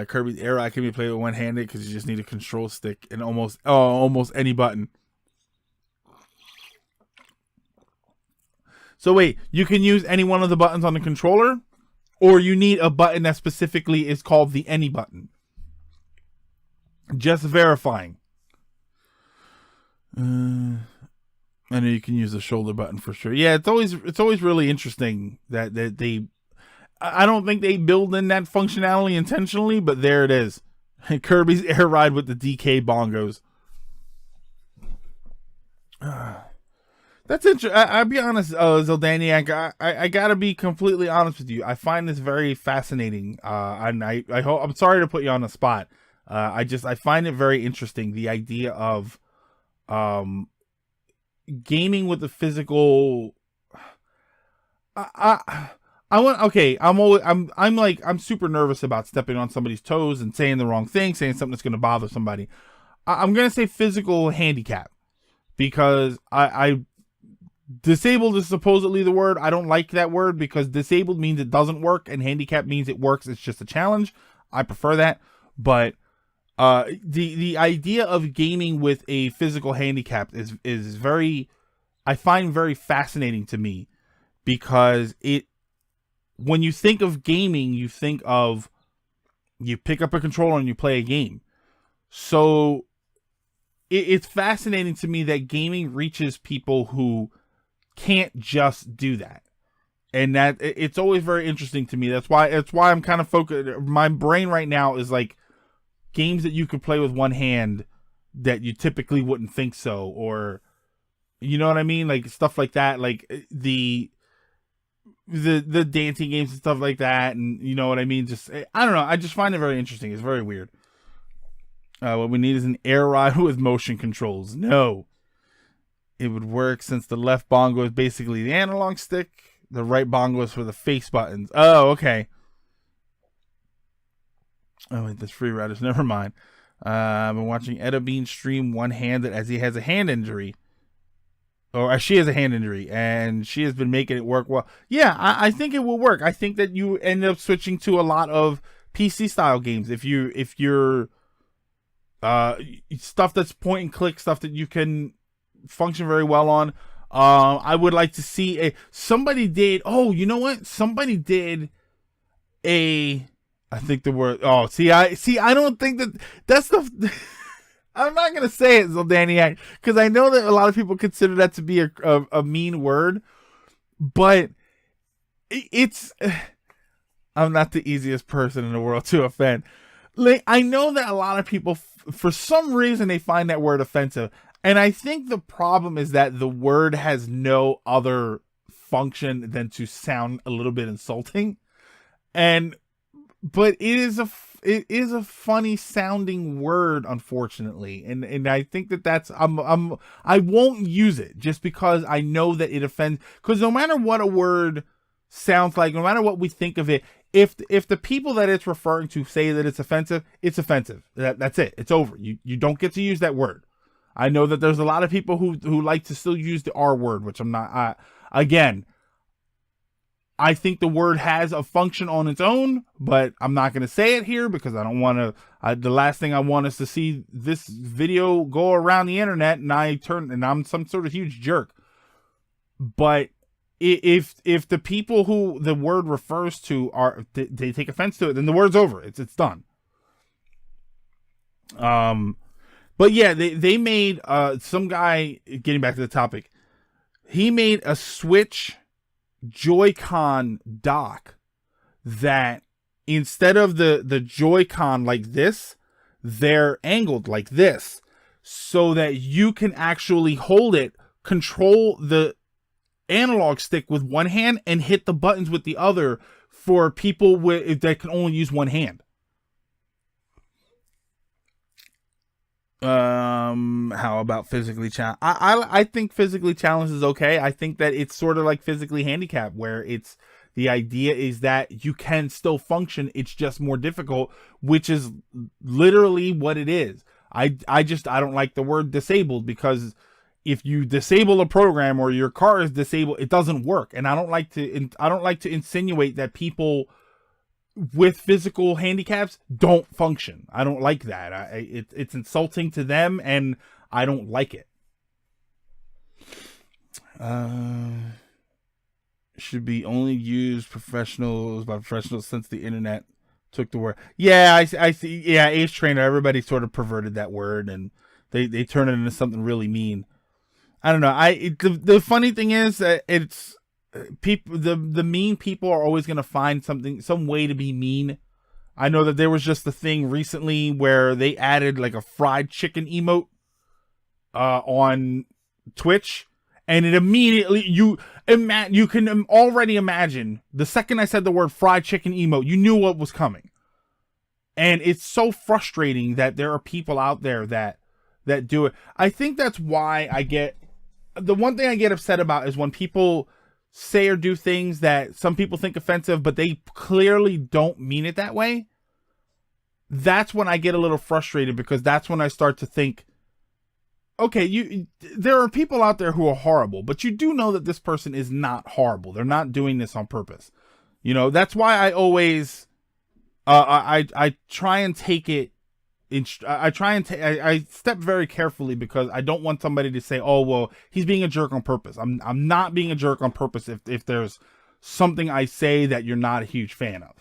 Kirby's Era can be played with one-handed because you just need a control stick and almost any button. So wait, you can use any one of the buttons on the controller, or you need a button that specifically is called the any button? Just verifying. I know you can use the shoulder button for sure. Yeah, it's always really interesting that they. I don't think they build in that functionality intentionally, but there it is. Kirby's Air Ride with the DK bongos. That's interesting. I'll be honest, Zildaniac. I gotta be completely honest with you. I find this very fascinating. And I hope, I'm sorry to put you on the spot. I find it very interesting. The idea of, gaming with the physical. I'm super nervous about stepping on somebody's toes and saying the wrong thing, saying something that's going to bother somebody. I'm going to say physical handicap because I disabled is supposedly the word. I don't like that word because disabled means it doesn't work and handicap means it works. It's just a challenge. I prefer that. But the idea of gaming with a physical handicap is very, I find very fascinating to me, because when you think of gaming, you think of, you pick up a controller and you play a game. So it's fascinating to me that gaming reaches people who can't just do that. And that it's always very interesting to me. That's why I'm kind of focused. My brain right now is like games that you could play with one hand that you typically wouldn't think so, or you know what I mean? Like stuff like that, like the dancing games and stuff like that, and you know what I mean? Just, I don't know. I just find it very interesting. It's very weird. What we need is an air ride with motion controls. No. It would work since the left bongo is basically the analog stick. The right bongo is for the face buttons. Oh, okay. Oh, wait, that's Free Riders. Never mind. I've been watching Etta Bean stream one-handed as he has a hand injury. Or she has a hand injury, and she has been making it work well. Yeah, I think it will work. I think that you end up switching to a lot of PC-style games. If you're stuff that's point and click, stuff that you can function very well on. I would like to see somebody did. Oh, you know what? Somebody did I think the word. Oh, I don't think that's the. I'm not gonna say it, Zildaniac, because I know that a lot of people consider that to be a mean word, but it's. I'm not the easiest person in the world to offend. Like, I know that a lot of people, for some reason, they find that word offensive. And I think the problem is that the word has no other function than to sound a little bit insulting. But it is a funny sounding word, unfortunately. And I think that's, I won't use it just because I know that it offends. Because no matter what a word sounds like, no matter what we think of it, if the people that it's referring to say that it's offensive, it's offensive. That's it. It's over. You don't get to use that word. I know that there's a lot of people who like to still use the R word, which I'm not. Again, I think the word has a function on its own, but I'm not going to say it here because I don't want to. The last thing I want is to see this video go around the internet and I'm some sort of huge jerk. But if the people who the word refers to they take offense to it, then the word's over. It's done. But yeah, they made some guy, getting back to the topic, he made a Switch Joy-Con dock that instead of the Joy-Con like this, they're angled like this, so that you can actually hold it, control the analog stick with one hand and hit the buttons with the other for people that can only use one hand. How about physically challenged? I think physically challenged is okay. I think that it's sort of like physically handicapped, where it's the idea is that you can still function. It's just more difficult, which is literally what it is. I don't like the word disabled, because if you disable a program or your car is disabled, it doesn't work. And I don't like to insinuate that people with physical handicaps don't function. I don't like that. It's insulting to them, and I don't like it. Should be only used by professionals since the internet took the word. Yeah, I see. Yeah, Ace Trainer. Everybody sort of perverted that word, and they turn it into something really mean. I don't know. The funny thing is that it's people. The mean people are always going to find some way to be mean. I know that there was just a thing recently where they added like a fried chicken emote on Twitch, And it immediately, you can already imagine, the second I said the word fried chicken emote, you knew what was coming. And it's so frustrating that there are people out there that do it. I think that's why the one thing I get upset about is when people say or do things that some people think offensive, but they clearly don't mean it that way. That's when I get a little frustrated, because that's when I start to think, okay, there are people out there who are horrible, but you do know that this person is not horrible. They're not doing this on purpose. You know, that's why I always, I try and take it. I step very carefully, because I don't want somebody to say, oh, well, he's being a jerk on purpose. I'm not being a jerk on purpose if there's something I say that you're not a huge fan of.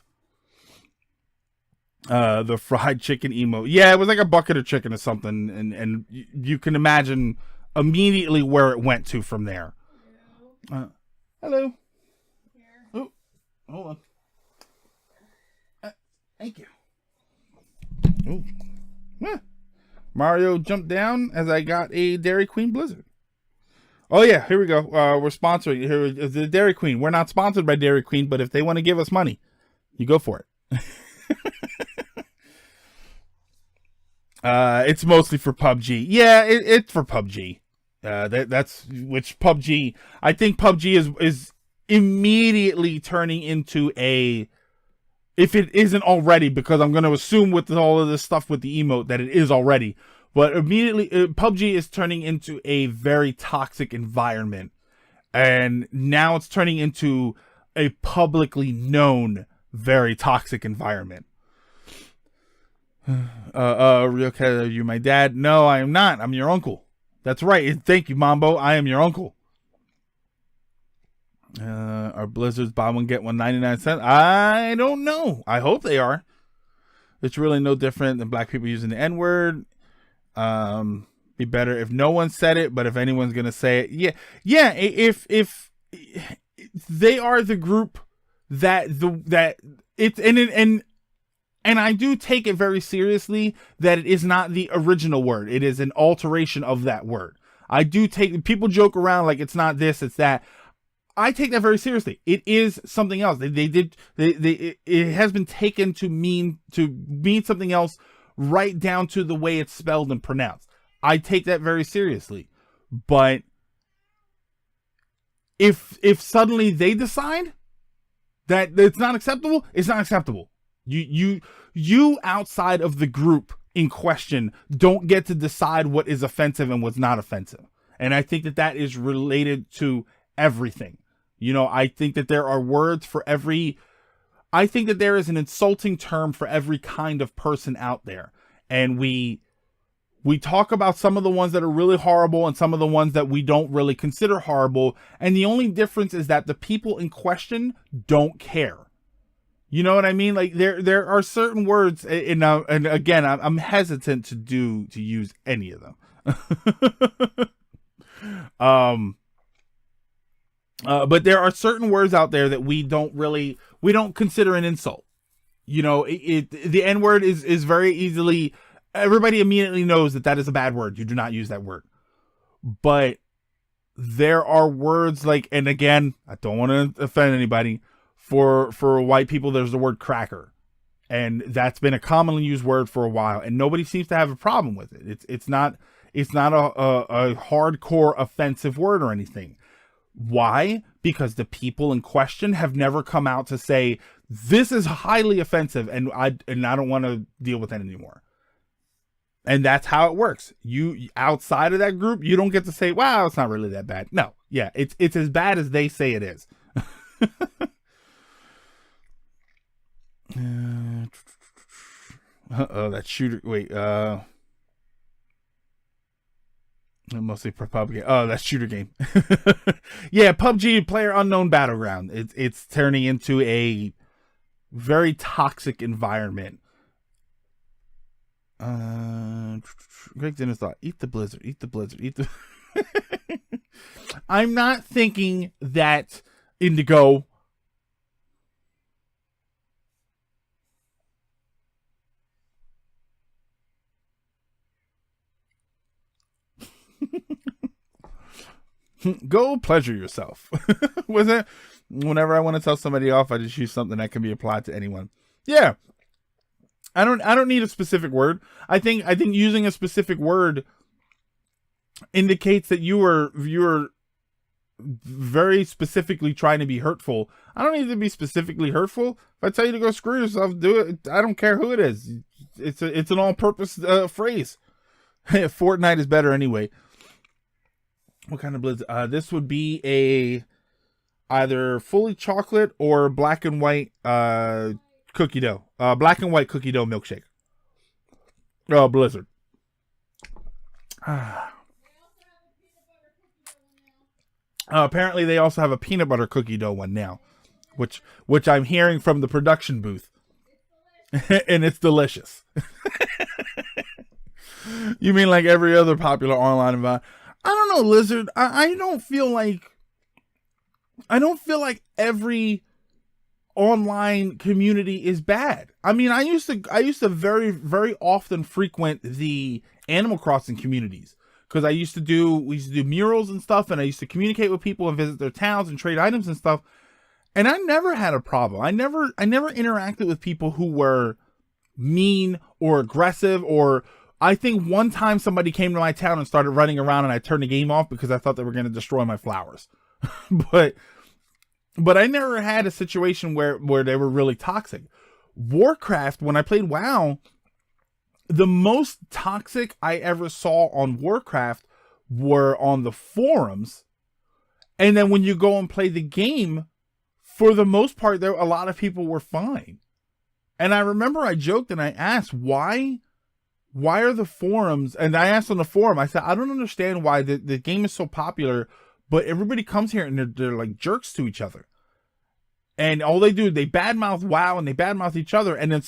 The fried chicken emote. Yeah, it was like a bucket of chicken or something, and you can imagine immediately where it went to from there. Hello. Here. Oh, hold on. Thank you. Oh. Mario jumped down as I got a Dairy Queen Blizzard. Oh yeah, here we go. We're sponsoring. Here is the Dairy Queen. We're not sponsored by Dairy Queen, but if they want to give us money, you go for it. It's mostly for PUBG. Yeah, it's for PUBG. That's which PUBG. I think PUBG is immediately turning into a, if it isn't already, because I'm going to assume with all of this stuff with the emote that it is already, but immediately PUBG is turning into a very toxic environment, and now it's turning into a publicly known very toxic environment. Real cat, are you my dad? No, I am not. I'm your uncle. That's right. Thank you, Mambo. I am your uncle. Are Blizzards buy one get one 99¢? I don't know. I hope they are. It's really no different than black people using the N-word. Be better if no one said it, but if anyone's gonna say it, yeah. If they are the group that it's and I do take it very seriously that it is not the original word. It is an alteration of that word. I do take, people joke around like it's not this, it's that. I take that very seriously. It is something else. It has been taken to mean something else, right down to the way it's spelled and pronounced. I take that very seriously. But if suddenly they decide that it's not acceptable, it's not acceptable. You outside of the group in question don't get to decide what is offensive and what's not offensive. And I think that is related to everything. You know, I think that there are words for every, I think that there is an insulting term for every kind of person out there. And we talk about some of the ones that are really horrible and some of the ones that we don't really consider horrible. And the only difference is that the people in question don't care. You know what I mean? Like there are certain words, and again, I'm hesitant to use any of them. But there are certain words out there that we don't consider an insult. You know, the N-word is very easily, everybody immediately knows that is a bad word. You do not use that word. But there are words like, and again, I don't want to offend anybody, for white people, there's the word cracker. And that's been a commonly used word for a while, and nobody seems to have a problem with it. It's not a hardcore offensive word or anything. Why? Because the people in question have never come out to say this is highly offensive, and I don't want to deal with that anymore. And that's how it works. You outside of that group, you don't get to say, "Wow, it's not really that bad." No, yeah, it's as bad as they say it is. That shooter. Wait, mostly for PUBG. Oh, that's shooter game. Yeah, PUBG, Player Unknown Battleground. It's turning into a very toxic environment. Greg Dennis thought, eat the blizzard, eat the blizzard, eat the. I'm not thinking that Indigo. Go pleasure yourself. Was it? Whenever I want to tell somebody off, I just use something that can be applied to anyone. Yeah. I don't need a specific word. I think using a specific word indicates that you're very specifically trying to be hurtful. I don't need to be specifically hurtful. If I tell you to go screw yourself, do it. I don't care who it is. It's an all-purpose phrase. Fortnite is better anyway. What kind of blizz? This would be a either fully chocolate or black and white cookie dough. Black and white cookie dough milkshake. Oh, Blizzard. Apparently, they also have a peanut butter cookie dough one now, which I'm hearing from the production booth, and it's delicious. You mean like every other popular online environment? I don't know, Lizard. I don't feel like every online community is bad. I mean, I used to very, very often frequent the Animal Crossing communities because we used to do murals and stuff, and I used to communicate with people and visit their towns and trade items and stuff. And I never had a problem. I never interacted with people who were mean or aggressive, or I think one time somebody came to my town and started running around and I turned the game off because I thought they were going to destroy my flowers. But I never had a situation where they were really toxic. Warcraft, when I played WoW, the most toxic I ever saw on Warcraft were on the forums. And then when you go and play the game, for the most part, a lot of people were fine. And I remember I joked and I asked, why are the forums, and I asked on the forum, I said, I don't understand why the game is so popular, but everybody comes here and they're like jerks to each other. And all they do, they badmouth WoW and they badmouth each other. And then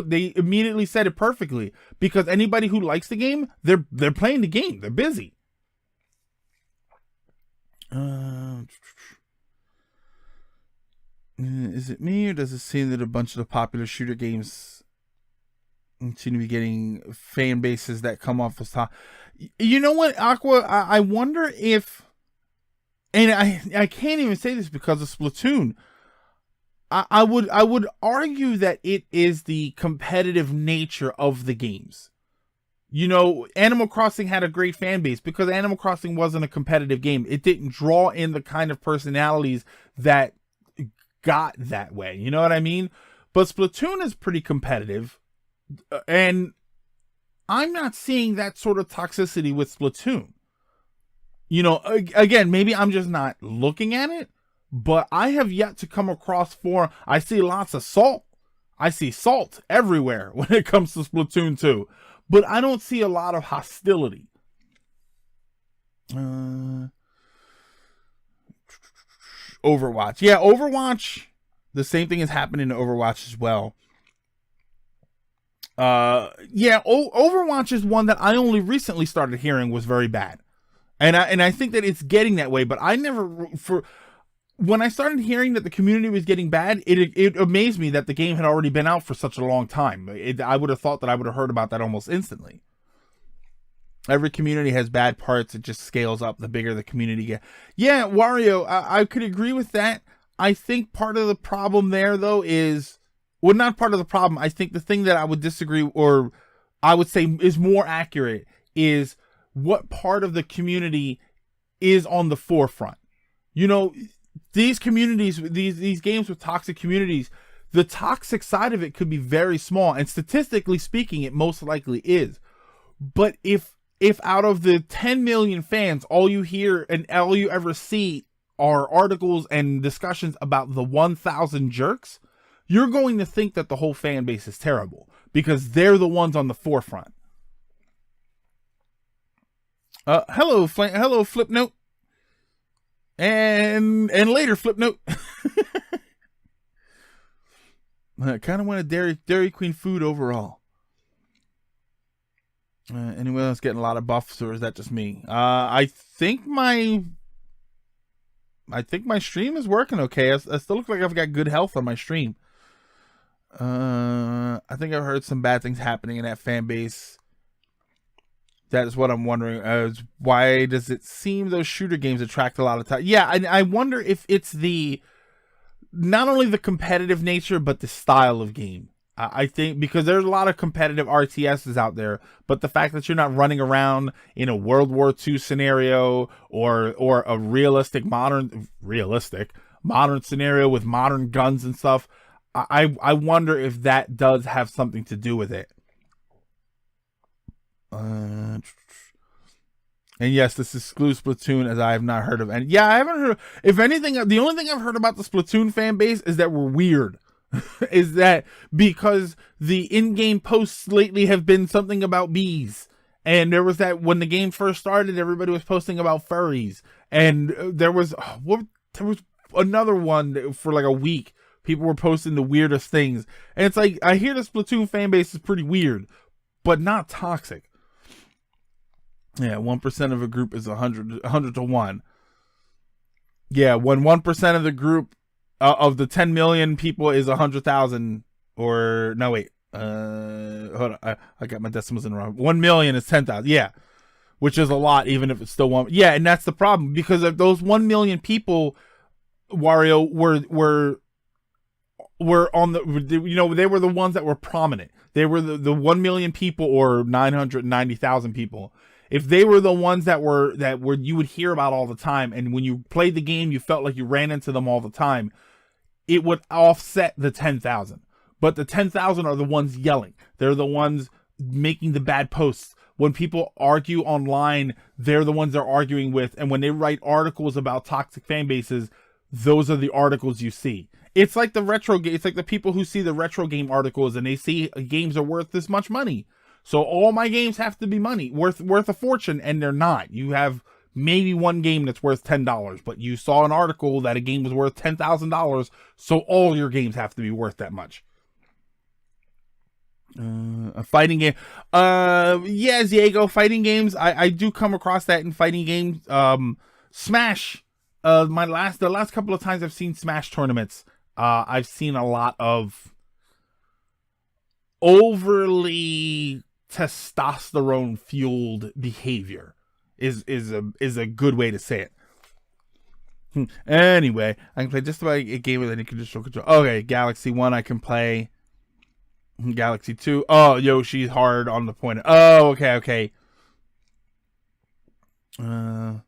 they immediately said it perfectly, because anybody who likes the game, they're playing the game. They're busy. Is it me, or does it seem that a bunch of the popular shooter games seem to be getting fan bases that come off as top? You know what, Aqua? I wonder if, and I can't even say this because of Splatoon. I would argue that it is the competitive nature of the games. You know, Animal Crossing had a great fan base because Animal Crossing wasn't a competitive game. It didn't draw in the kind of personalities that got that way. You know what I mean? But Splatoon is pretty competitive, and I'm not seeing that sort of toxicity with Splatoon. You know, again, maybe I'm just not looking at it, but I have yet to come across I see lots of salt. I see salt everywhere when it comes to Splatoon 2, but I don't see a lot of hostility. Overwatch. Yeah, Overwatch, the same thing is happening to Overwatch as well. Yeah, Overwatch is one that I only recently started hearing was very bad. And I think that it's getting that way, but when I started hearing that the community was getting bad, it amazed me that the game had already been out for such a long time. I would have thought that I would have heard about that almost instantly. Every community has bad parts. It just scales up the bigger the community gets. Yeah, Wario, I could agree with that. I think part of the problem there, though, is... Well, not part of the problem. I think the thing that I would disagree, or I would say is more accurate, is what part of the community is on the forefront. You know, these communities, these games with toxic communities, the toxic side of it could be very small. And statistically speaking, it most likely is. But if out of the 10 million fans, all you hear and all you ever see are articles and discussions about the 1,000 jerks, you're going to think that the whole fan base is terrible because they're the ones on the forefront. Hello, Flipnote. And later, Flipnote. I kind of want a Dairy Queen food overall. Anyone else getting a lot of buffs, or is that just me? I think my stream is working okay. I still look like I've got good health on my stream. I think I've heard some bad things happening in that fan base That's what I'm wondering. Why does it seem those shooter games attract a lot of time? Yeah, and I wonder if it's not only the competitive nature, but the style of game. I think because there's a lot of competitive RTSs out there, but the fact that you're not running around in a World War II scenario or a realistic modern scenario with modern guns and stuff, I wonder if that does have something to do with it. And yes, this is exclusive Splatoon, as I have not heard of. And yeah, I haven't heard. If anything, the only thing I've heard about the Splatoon fan base is that we're weird. Is that because the in-game posts lately have been something about bees, and there was that when the game first started, everybody was posting about furries, and there was another one for like a week. People were posting the weirdest things, and it's like I hear the Splatoon fan base is pretty weird, but not toxic. Yeah, 1% of a group is 100 to 1. Yeah, when 1% of the group of the 10 million people is 100,000, or no, wait, hold on, I got my decimals in wrong. 1 million is 10,000, yeah, which is a lot, even if it's still one. Yeah, and that's the problem, because if those 1 million people, Wario, were on the, they were the ones that were prominent. They were the 1 million people or 990,000 people. If they were the ones that were you would hear about all the time, and when you played the game, you felt like you ran into them all the time, it would offset the 10,000. But the 10,000 are the ones yelling. They're the ones making the bad posts. When people argue online, they're the ones they're arguing with. And when they write articles about toxic fan bases, those are the articles you see. It's like the retro game. It's like the people who see the retro game articles and they see games are worth this much money. So all my games have to be worth a fortune, and they're not. You have maybe one game that's worth $10, but you saw an article that a game was worth $10,000, so all your games have to be worth that much. A fighting game. Yeah, Diego, fighting games. I do come across that in fighting games. Smash. The last couple of times I've seen Smash tournaments, I've seen a lot of overly testosterone fueled behavior is a good way to say it. Anyway, I can play just about a game with any conditional control. Okay, Galaxy 1 I can play. Galaxy 2. Oh, Yoshi's hard on the point. Oh, okay. Yeah,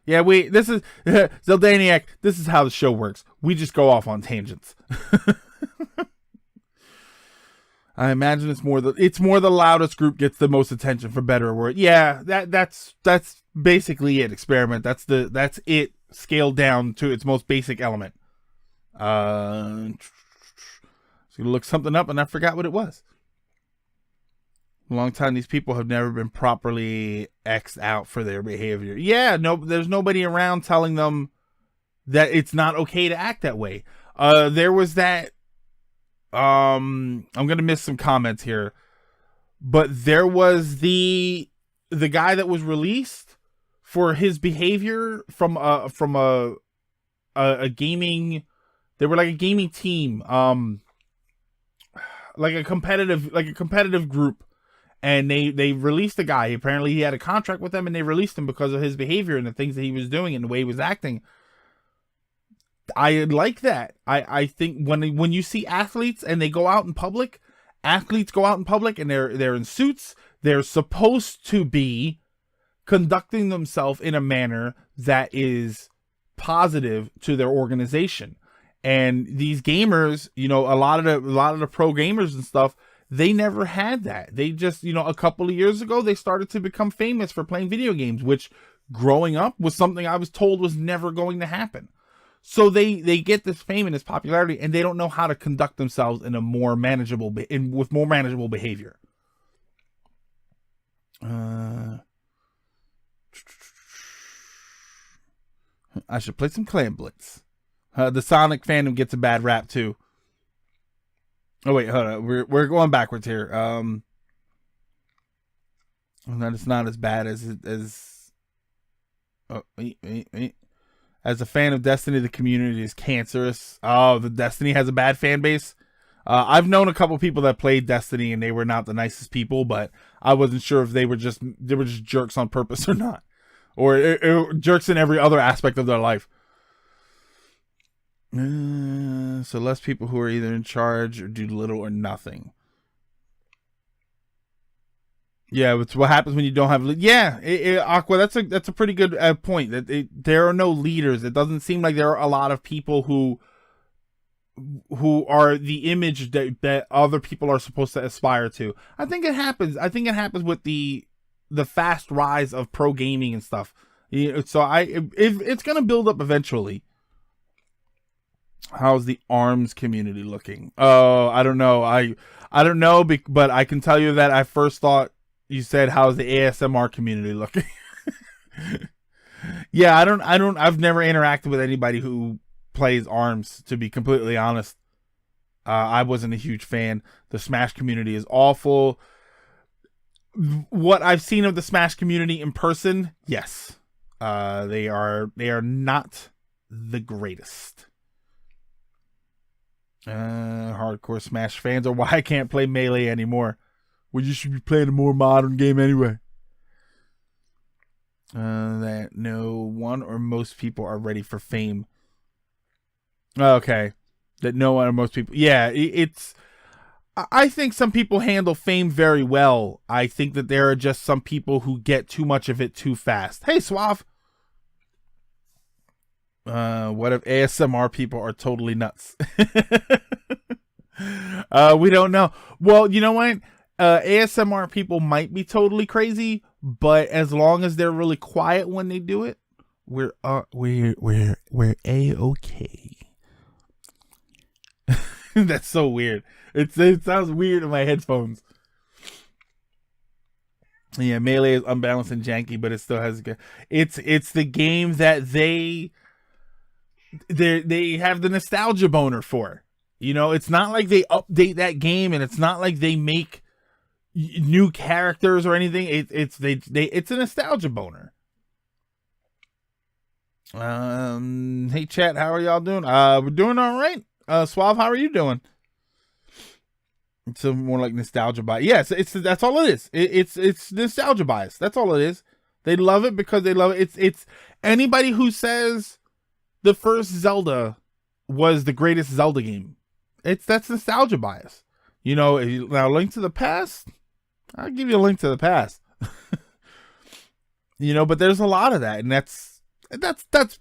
this is Zeldaniac, this is how the show works. We just go off on tangents. I imagine it's more the loudest group gets the most attention, for better or worse. Yeah, that's basically it. Experiment. That's it scaled down to its most basic element. So you look something up and I forgot what it was. A long time these people have never been properly X'd out for their behavior. Yeah, no, there's nobody around telling them that it's not okay to act that way. There was that. I'm gonna miss some comments here, but there was the guy that was released for his behavior from a gaming. They were like a gaming team, like a competitive group, and they released the guy. Apparently, he had a contract with them, and they released him because of his behavior and the things that he was doing and the way he was acting. I like that. I think when you see athletes and they go out in public, and they're in suits, they're supposed to be conducting themselves in a manner that is positive to their organization. And these gamers, a lot of the pro gamers and stuff, they never had that. They just, a couple of years ago, they started to become famous for playing video games, which growing up was something I was told was never going to happen. So they get this fame and this popularity, and they don't know how to conduct themselves in a more manageable with more manageable behavior. I should play some Clan Blitz. The Sonic fandom gets a bad rap too. Oh wait, hold on. We're going backwards here. That it's not as bad as. Oh, wait. As a fan of Destiny, the community is cancerous. Oh, the Destiny has a bad fan base. I've known a couple people that played Destiny and they were not the nicest people, but I wasn't sure if they were just jerks on purpose or not, or jerks in every other aspect of their life. So less people who are either in charge or do little or nothing. Yeah, it's what happens when you don't have. Yeah, Aqua. That's a pretty good point. That there are no leaders. It doesn't seem like there are a lot of people who are the image that other people are supposed to aspire to. I think it happens. I think it happens with the fast rise of pro gaming and stuff. So it's gonna build up eventually. How's the ARMS community looking? Oh, I don't know. I don't know, but I can tell you that I first thought you said, how's the ASMR community looking? Yeah, I've never interacted with anybody who plays ARMS, to be completely honest. I wasn't a huge fan. The Smash community is awful. What I've seen of the Smash community in person, yes. They are not the greatest. Hardcore Smash fans are why I can't play Melee anymore. Well, you should be playing a more modern game anyway. That no one or most people are ready for fame. Okay. That no one or most people. Yeah, I think some people handle fame very well. I think that there are just some people who get too much of it too fast. Hey, Suave. What if ASMR people are totally nuts? We don't know. Well, you know what? ASMR people might be totally crazy, but as long as they're really quiet when they do it, we're A-okay. That's so weird. It sounds weird in my headphones. Yeah, Melee is unbalanced and janky, but it still has good. It's the game that they have the nostalgia boner for. You know, it's not like they update that game, and it's not like they make new characters or anything. It's a nostalgia boner. Hey chat, how are y'all doing? We're doing all right. Suave, how are you doing? It's more like nostalgia bias. Yes, that's all it is. It's nostalgia bias. That's all it is. They love it because they love it. It's anybody who says the first Zelda was the greatest Zelda game. That's nostalgia bias. You know, now Link to the Past, I'll give you a Link to the Past. You know, but there's a lot of that, and that's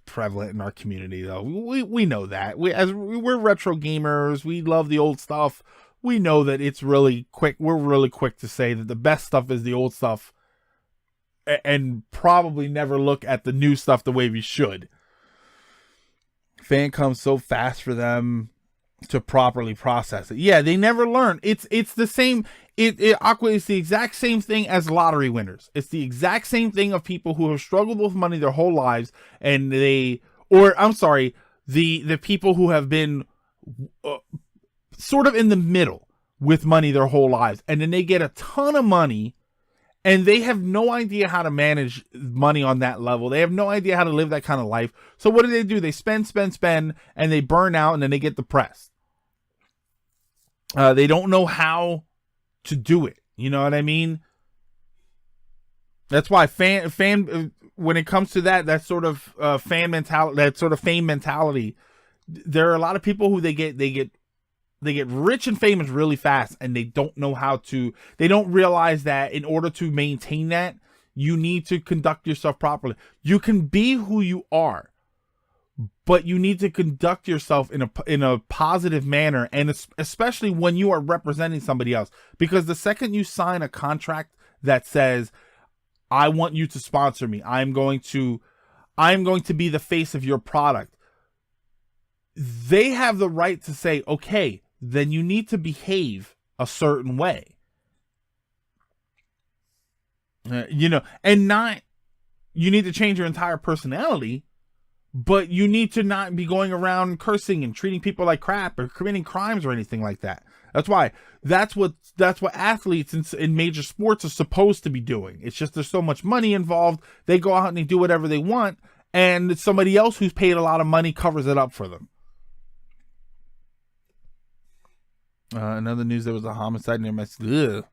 prevalent in our community, though. We know that. We're retro gamers. We love the old stuff. We know that it's really quick. We're really quick to say that the best stuff is the old stuff, and probably never look at the new stuff the way we should. Fan comes so fast for them to properly process it. Yeah, they never learn. It's the same. Aqua is the exact same thing as lottery winners. It's the exact same thing of people who have struggled with money their whole lives, and the people who have been sort of in the middle with money their whole lives, and then they get a ton of money, and they have no idea how to manage money on that level. They have no idea how to live that kind of life. So what do? They spend, and they burn out, and then they get depressed. They don't know how to do it. You know what I mean? That's why fan when it comes to that sort of fan mentality, that sort of fame mentality, there are a lot of people who they get rich and famous really fast, and they don't know how to. They don't realize that in order to maintain that, you need to conduct yourself properly. You can be who you are, but you need to conduct yourself in a positive manner, and especially when you are representing somebody else. Because the second you sign a contract that says, "I want you to sponsor me. I'm going to be the face of your product," they have the right to say, "Okay, then you need to behave a certain way." You know, and not, you need to change your entire personality, but you need to not be going around cursing and treating people like crap or committing crimes or anything like that. That's what athletes in major sports are supposed to be doing. It's just there's so much money involved. They go out and they do whatever they want, and somebody else who's paid a lot of money covers it up for them. Another news, there was a homicide near my... Ugh.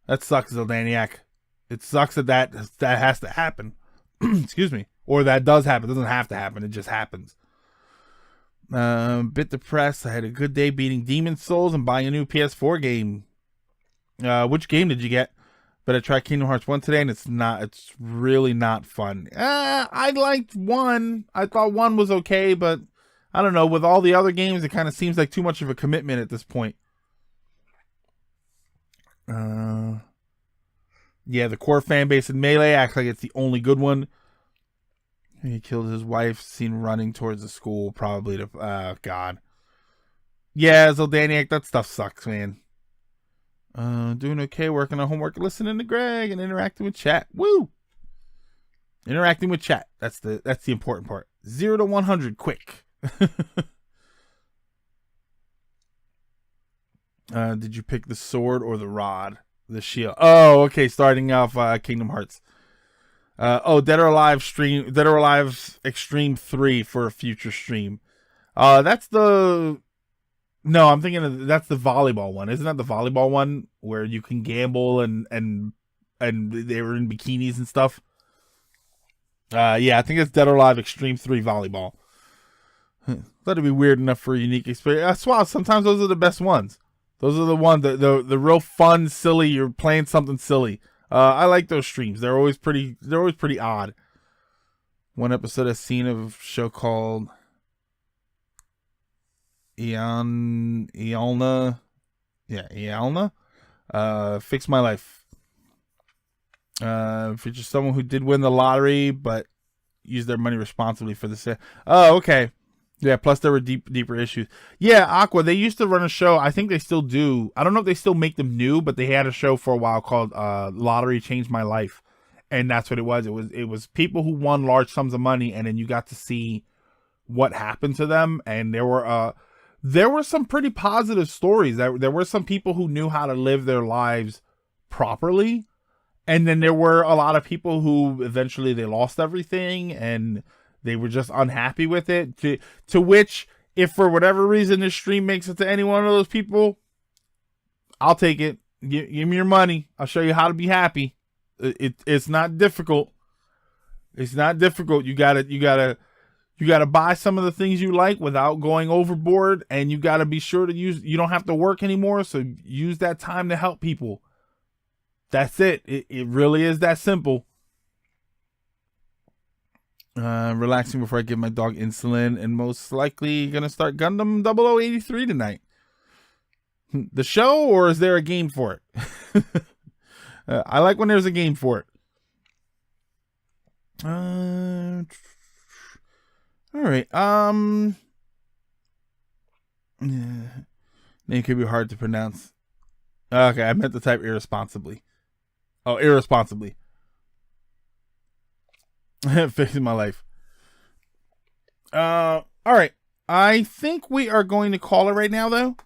That sucks, Zildaniac. It sucks that has to happen. Excuse me. Or that does happen. It doesn't have to happen. It just happens. Bit depressed. I had a good day beating Demon Souls and buying a new PS4 game. Which game did you get? But I tried Kingdom Hearts 1 today, and it's really not fun. I liked 1. I thought 1 was okay, but I don't know. With all the other games, it kind of seems like too much of a commitment at this point. Yeah, the core fan base in Melee acts like it's the only good one. He killed his wife, seen running towards the school, probably to... God. Yeah, Zildaniac, that stuff sucks, man. Doing okay, working on homework, listening to Greg, and interacting with chat. Woo! Interacting with chat. That's the important part. 0 to 100, quick. Did you pick the sword or the rod? The shield. Oh, okay. Starting off Kingdom Hearts. Dead or Alive Extreme 3 for a future stream. That's the... No, I'm thinking that's the volleyball one. Isn't that the volleyball one where you can gamble and they were in bikinis and stuff? Yeah, I think it's Dead or Alive Extreme 3 volleyball. That'd be weird enough for a unique experience. I swear, sometimes those are the best ones. Those are the ones the real fun, silly. You're playing something silly. I like those streams. They're always pretty odd. One episode I've seen of a show called Ialna. Yeah, Ialna. Fix My Life. Features someone who did win the lottery, but used their money responsibly for the sale. Oh, okay. Yeah, plus there were deeper issues. Yeah, Aqua, they used to run a show. I think they still do. I don't know if they still make them new, but they had a show for a while called Lottery Changed My Life. And that's what it was. It was people who won large sums of money, and then you got to see what happened to them. And there were some pretty positive stories. There were some people who knew how to live their lives properly. And then there were a lot of people who eventually they lost everything and they were just unhappy with it. To which, if for whatever reason this stream makes it to any one of those people, I'll take it. Give me your money. I'll show you how to be happy. It's not difficult. It's not difficult. You gotta buy some of the things you like without going overboard, and you gotta be sure to you don't have to work anymore, so use that time to help people. That's it. It really is that simple. Relaxing before I give my dog insulin, and most likely gonna start Gundam 0083 tonight. The show, or is there a game for it? I like when there's a game for it. All right. Name could be hard to pronounce. Okay, I meant to type irresponsibly. Oh, irresponsibly. Fixing my life. All right. I think we are going to call it right now, though.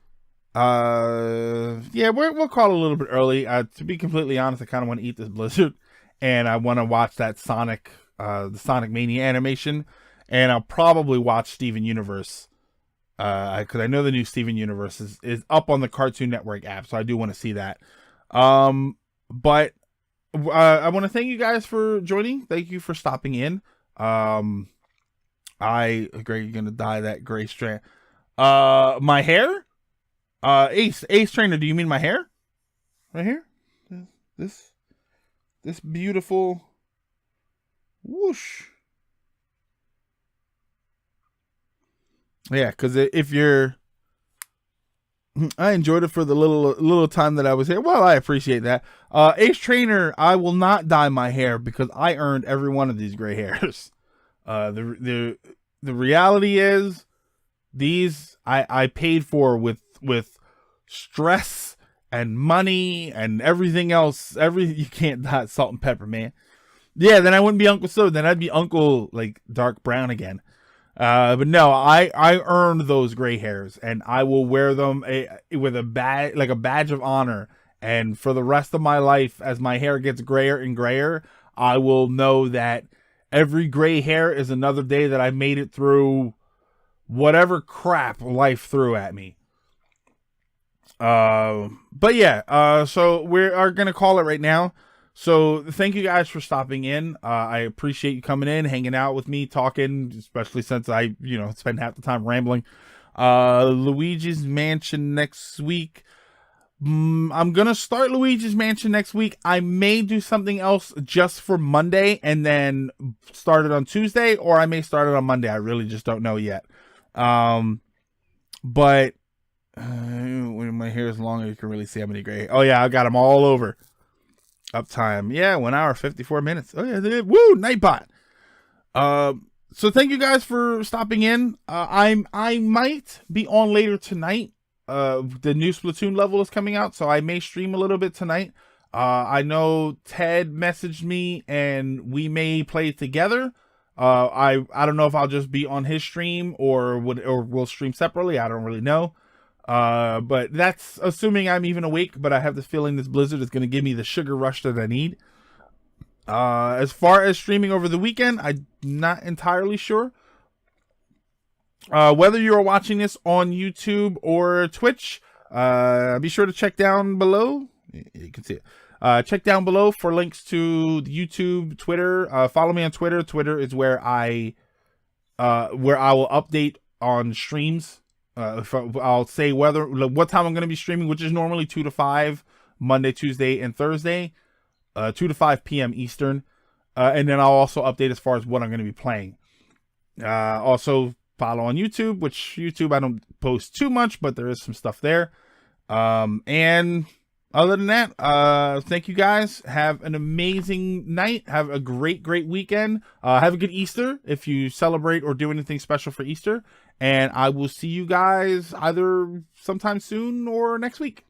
Yeah, we'll call it a little bit early. To be completely honest, I kind of want to eat this Blizzard, and I want to watch that Sonic, the Sonic Mania animation, and I'll probably watch Steven Universe, because I know the new Steven Universe is up on the Cartoon Network app, so I do want to see that. But I want to thank you guys for joining. Thank you for stopping in. Greg, you're gonna dye that gray strand. My hair. Ace Trainer, do you mean my hair? Right here? This beautiful whoosh. Yeah, because if you're... I enjoyed it for the little time that I was here. Well, I appreciate that. Ace Trainer, I will not dye my hair because I earned every one of these gray hairs. The reality is, these I paid for with stress and money and everything else. You can't dye salt and pepper, man. Yeah, then I wouldn't be Uncle So. Then I'd be Uncle like dark brown again. But no, I earned those gray hairs, and I will wear them with a badge of honor. And for the rest of my life, as my hair gets grayer and grayer, I will know that every gray hair is another day that I made it through whatever crap life threw at me. But yeah, so we are gonna call it right now. So thank you guys for stopping in. I appreciate you coming in, hanging out with me, talking, especially since I, spend half the time rambling. Luigi's Mansion next week. I'm gonna start Luigi's Mansion next week. I may do something else just for Monday and then start it on Tuesday, or I may start it on Monday. I really just don't know yet. But when my hair is longer, you can really see how many gray. Oh yeah, I got them all over. Uptime, yeah, 1 hour 54 minutes. Oh yeah, woo, Nightbot. So thank you guys for stopping in. I might be on later tonight. The new Splatoon level is coming out, so I may stream a little bit tonight. I know Ted messaged me, and we may play together. I don't know if I'll just be on his stream or we'll stream separately. I don't really know. But that's assuming I'm even awake. But I have this feeling this blizzard is going to give me the sugar rush that I need. As far as streaming over the weekend, I'm not entirely sure. Whether you're watching this on YouTube or Twitch, be sure to check down below. You can see it. Check down below for links to the YouTube, Twitter. Follow me on Twitter. Twitter is where I will update on streams. I'll say what time I'm going to be streaming, which is normally 2 to 5, Monday, Tuesday, and Thursday, 2 to 5 p.m. Eastern. And then I'll also update as far as what I'm going to be playing. Also, follow on YouTube, which YouTube I don't post too much, but there is some stuff there. And other than that, thank you guys. Have an amazing night. Have a great weekend. Have a good Easter if you celebrate or do anything special for Easter. And I will see you guys either sometime soon or next week.